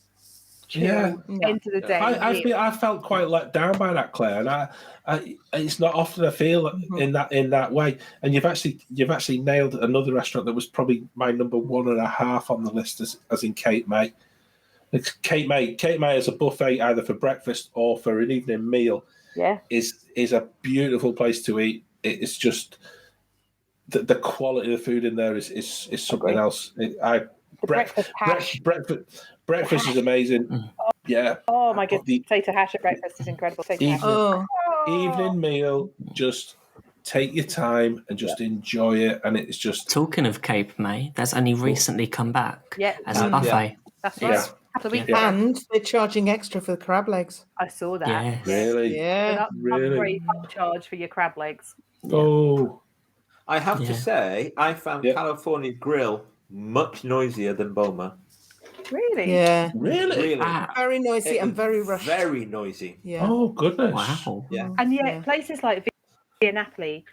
chill end of the day. I felt quite let down by that, Claire, and it's not often I feel in that way. And you've actually nailed another restaurant that was probably my number 1.5 on the list as in Cape May. It's Cape May as a buffet either for breakfast or for an evening meal. Is a beautiful place to eat. It's just the quality of the food in there is something else. Breakfast is amazing. Oh my goodness, potato hash at breakfast is incredible. Evening meal, just take your time and just enjoy it. And it's just talking of Cape May, that's only recently come back as a buffet. That's right. And they're charging extra for the crab legs. I saw that. Yes. Really? Yeah. Really upcharge for your crab legs. Oh. I have to say, I found California Grill much noisier than Boma. Really? Yeah. Really? Very noisy and very rushed. Very noisy. Yeah. Oh, goodness. Wow. Yeah. And yet places like Via Napoli,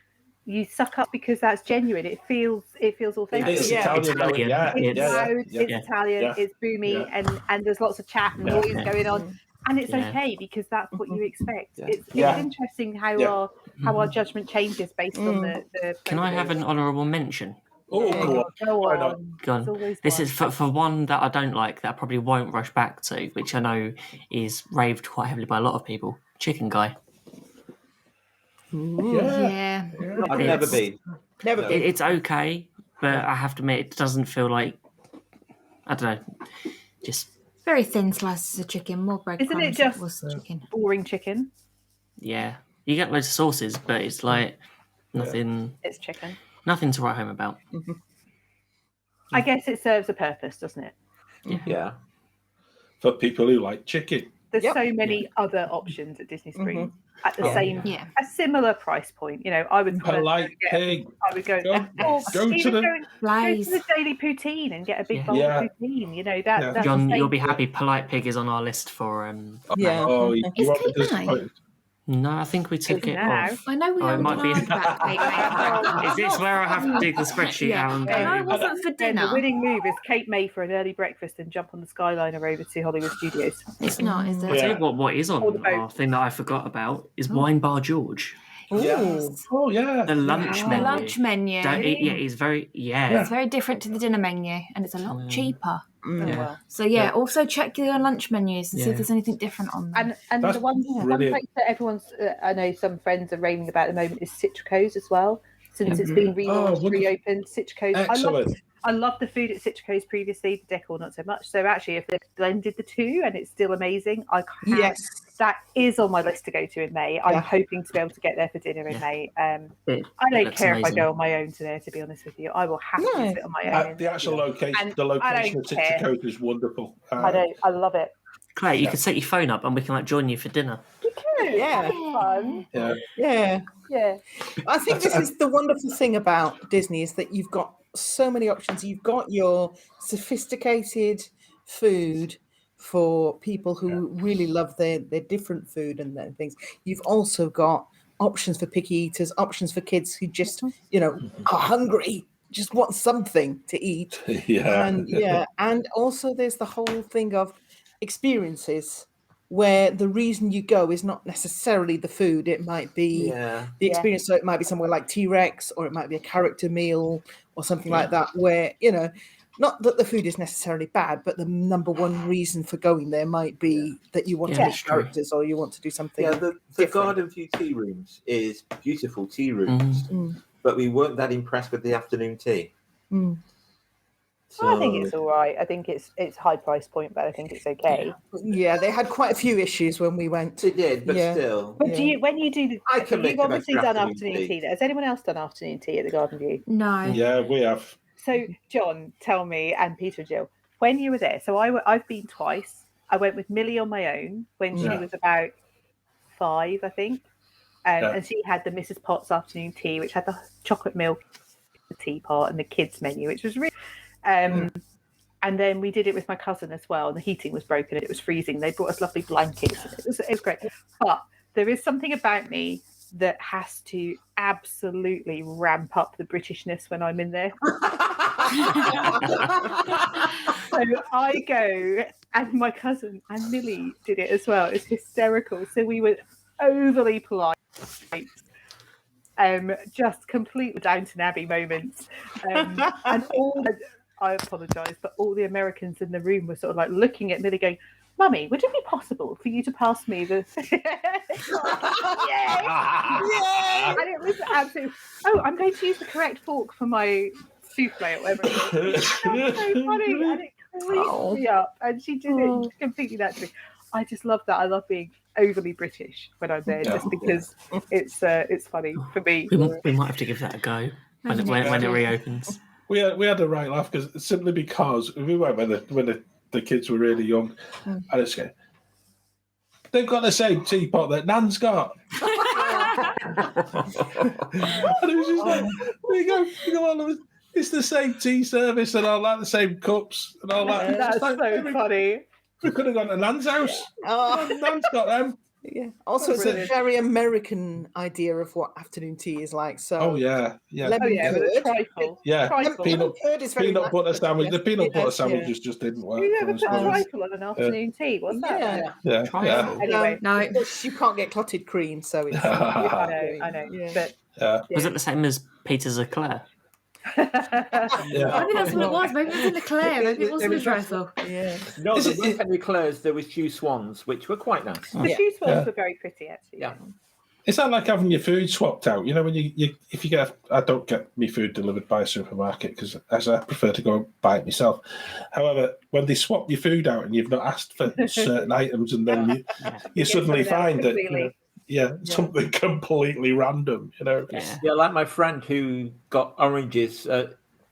you suck up because that's genuine. It feels authentic. It's Italian. It's loud, it's Italian, Yeah. it's boomy, and there's lots of chat and noise going on. And it's okay because that's what you expect. It's interesting how our judgment changes based on the Can I have an honourable mention? Oh, go on. Go on. This is for one that I don't like, that I probably won't rush back to, which I know is raved quite heavily by a lot of people. Chicken Guy. Yeah. I've never been. It's okay, but I have to admit, it doesn't feel like, I don't know, just Very thin slices of chicken, more breadcrumbs. Isn't it just was chicken? boring chicken? yeah. You get loads of sauces, but it's like nothing. It's chicken. Nothing to write home about. I guess it serves a purpose, doesn't it? Yeah. For people who like chicken. There's so many other options at Disney Springs at the same, a similar price point. You know, I would Polite pig. I would go Go to the daily poutine and get a big bowl of poutine. You know that's John, you'll be happy. Polite Pig is on our list for. Oh, you Is want Cape me May? disappointed? No, I think we took it now. off. I know we Oh, it haven't might be- talked about Cape May. Is this where I have to dig the spreadsheet out and go? No, it wasn't for Then dinner. the winning move is Cape May for an early breakfast and jump on the Skyliner over to Hollywood Studios. It's not, is I'll it? tell you what is on Or the boat. our thing that I forgot about is Wine Bar George. Oh, yeah. The lunch The menu. lunch menu. It's very It's very different to the dinner menu, and it's a lot cheaper. Yeah. So also check your lunch menus and see if there's anything different on them. And That's the one brilliant. place that everyone's, I know some friends are raving about at the moment is Citrico's as well. Since it's been relaunched, wonderful. reopened, Citrico's. Excellent. I loved the food at Citrico's previously, the decor not so much. So actually, if they've blended the two and it's still amazing, I can't that is on my list to go to in May. I'm Yeah. hoping to be able to get there for dinner in May. I It don't looks care if I amazing. go on my own to there, to be honest with you. I will happily No. sit on my own. The actual location, And the I location don't of care. Tixacoke is wonderful. I love it. Claire, you Yeah. could set your phone up and we can like join you for dinner. Yeah. Fun. Yeah. Yeah. Yeah. I think this is the wonderful thing about Disney is that you've got so many options. You've got your sophisticated food for people who really love their different food and their things. You've also got options for picky eaters, options for kids who just, are hungry, just want something to eat. Yeah. And also there's the whole thing of experiences where the reason you go is not necessarily the food. It might be the experience. So it might be somewhere like T-Rex, or it might be a character meal or something like that, where, not that the food is necessarily bad, but the number one reason for going there might be that you want to meet characters or you want to do something. Yeah, the Garden View tea rooms is beautiful tea rooms, but we weren't that impressed with the afternoon tea. So, I think it's all right. I think it's high price point, but I think it's okay. Yeah, they had quite a few issues when we went. They did, but still. But when you do I can make you've the obviously best done afternoon afternoon tea. Has anyone else done afternoon tea at the Garden View? No. Yeah, we have. So, John, tell me, and Peter and Gill, when you were there, so I've been twice. I went with Millie on my own when she was about 5, I think. And she had the Mrs. Potts afternoon tea, which had the chocolate milk, the tea part, and the kids menu, which was really... And then we did it with my cousin as well, and the heating was broken and it was freezing. They brought us lovely blankets. It was great. But there is something about me that has to absolutely ramp up the Britishness when I'm in there. So I go, and my cousin and Millie did it as well. It's hysterical. So we were overly polite. Just complete Downton Abbey moments. And I apologise, but all the Americans in the room were sort of like looking at Millie going, Mummy, would it be possible for you to pass me the... Yeah. And it was absolutely... Oh, I'm going to use the correct fork for my souffle or whatever it was. It was so funny, and it creased me up. And she did it completely naturally. I just love that. I love being overly British when I'm there, just because it's funny for me. We might have to give that a go when it reopens. We had a right laugh simply because we went when the kids were really young, and it's going, they've got the same teapot that Nan's got. And it was just like, we go all of it. It's the same tea service and all that, the same cups and all that. That's like, so funny. We could have gone to Nan's house. Nan's got them. Yeah. Also, it's a very American idea of what afternoon tea is like. So, lemon with a trifle. Yeah, Trifle. peanut butter sandwich. The peanut butter sandwiches just didn't work. You never for put us. trifle on an afternoon tea. What's that? Yeah. Anyway, No. You can't get clotted cream, so it's. I know. Yeah. But Was it the same as Peter's Eclair? Maybe that's what it was. Maybe it was in Eclair. Maybe it wasn't a trifle. Yeah. No, there weren't any Eclairs. There was Chew Swans, which were quite nice. the shoe swans were very pretty, actually. Yeah. It's not like having your food swapped out. You know, when if you get, I don't get my food delivered by a supermarket because as I prefer to go and buy it myself. However, when they swap your food out and you've not asked for certain items, and then you suddenly find that something completely random. You know, Like my friend who got oranges,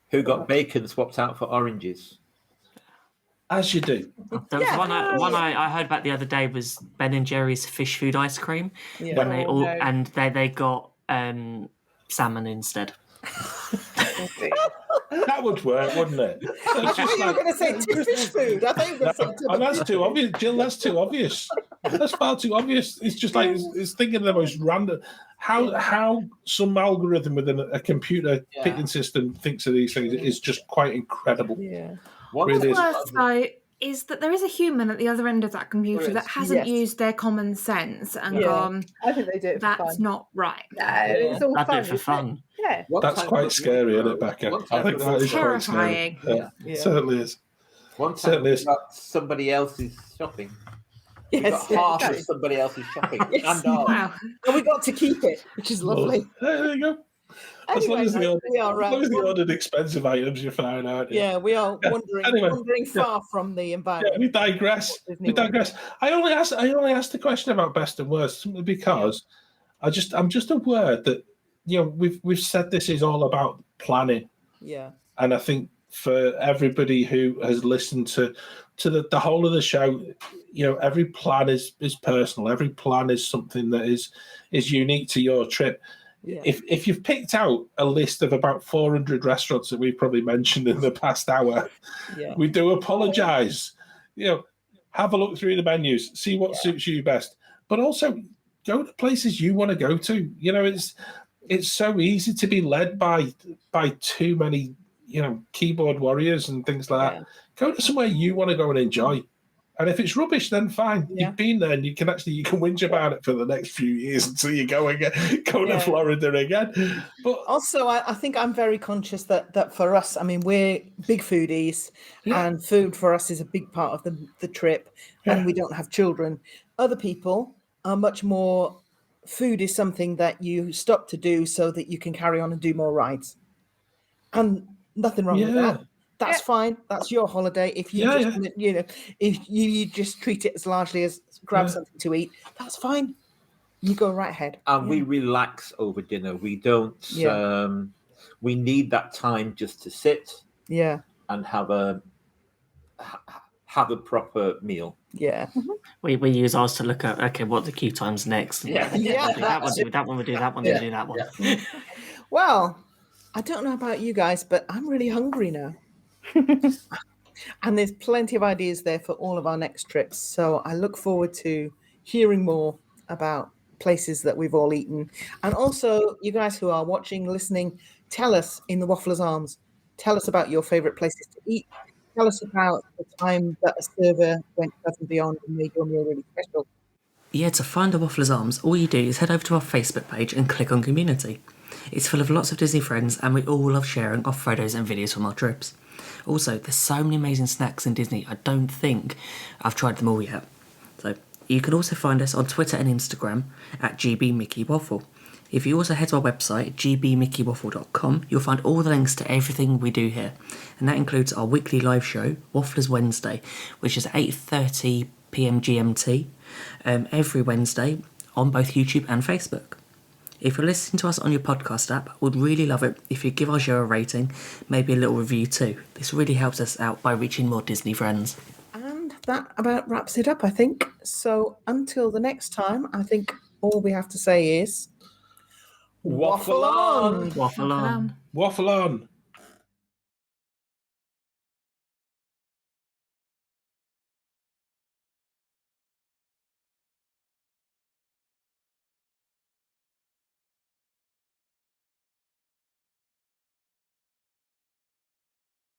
who got bacon swapped out for oranges. as you do. There was one I heard about the other day was Ben and Jerry's fish food ice cream. Yeah. When they got salmon instead. That would work, wouldn't it? So I thought you were going to say fish food. I thought you were going to say and that's too obvious, Jill. That's too obvious. That's far too obvious. It's just like it's thinking of the most random. How some algorithm within a computer picking system thinks of these things is just quite incredible. Yeah. What's worse though is that there is a human at the other end of that computer that hasn't used their common sense and gone, I think they do it for that's fun. not right. No, it's all I do fun. it for fun. Yeah. That's quite scary, isn't it, Becca? I think that is terrifying. Quite scary. Yeah. It certainly is. One time Certainly we is. got somebody else's shopping. We Yes. got half of somebody else's shopping. Yes. And ours. Wow. And we got to keep it, which is lovely. There you go. As long as they wandering- ordered expensive items, you're fine, aren't you? Yeah, we are wandering far from the Yeah, environment. we digress. Disney World. I only asked the question about best and worst simply because I'm just aware that we've said this is all about planning. Yeah. And I think for everybody who has listened to the whole of the show, every plan is personal. Every plan is something that is unique to your trip. Yeah. If you've picked out a list of about 400 restaurants that we've probably mentioned in the past hour, we do apologise. Have a look through the menus, see what suits you best, but also go to places you want to go to. It's so easy to be led by too many keyboard warriors and things like that. Go to somewhere you want to go and enjoy. And if it's rubbish, then fine. Yeah. You've been there, and you can whinge about it for the next few years until you go to Florida again. But also, I think I'm very conscious that for us, I mean, we're big foodies, and food for us is a big part of the trip, and we don't have children. Other people are much more. Food is something that you stop to do so that you can carry on and do more rides, and nothing wrong with that. That's fine. That's your holiday. If you if you just treat it as largely as grab something to eat, that's fine. You go right ahead. And we relax over dinner. We don't. We need that time just to sit. Yeah. And have a proper meal. Yeah. We use ours to look at what the queue time's next. Yeah. Do that one. Do that one. We do that one. We do that one. Yeah. Well, I don't know about you guys, but I'm really hungry now. And there's plenty of ideas there for all of our next trips. So I look forward to hearing more about places that we've all eaten. And also, you guys who are watching, listening, tell us in the Waffler's Arms. Tell us about your favorite places to eat. Tell us about the time that a server went above and beyond and made your meal really special. Yeah, to find the Waffler's Arms, all you do is head over to our Facebook page and click on Community. It's full of lots of Disney friends, and we all love sharing our photos and videos from our trips. Also, there's so many amazing snacks in Disney, I don't think I've tried them all yet. So you can also find us on Twitter and Instagram at GBMickeyWaffle. If you also head to our website, gbmickeywaffle.com, you'll find all the links to everything we do here. And that includes our weekly live show, Wafflers Wednesday, which is 8:30 p.m. GMT, every Wednesday on both YouTube and Facebook. If you're listening to us on your podcast app, we'd really love it if you give our show a rating, maybe a little review too. This really helps us out by reaching more Disney friends. And that about wraps it up, I think. So until the next time, I think all we have to say is... Waffle on! Waffle on! Waffle on!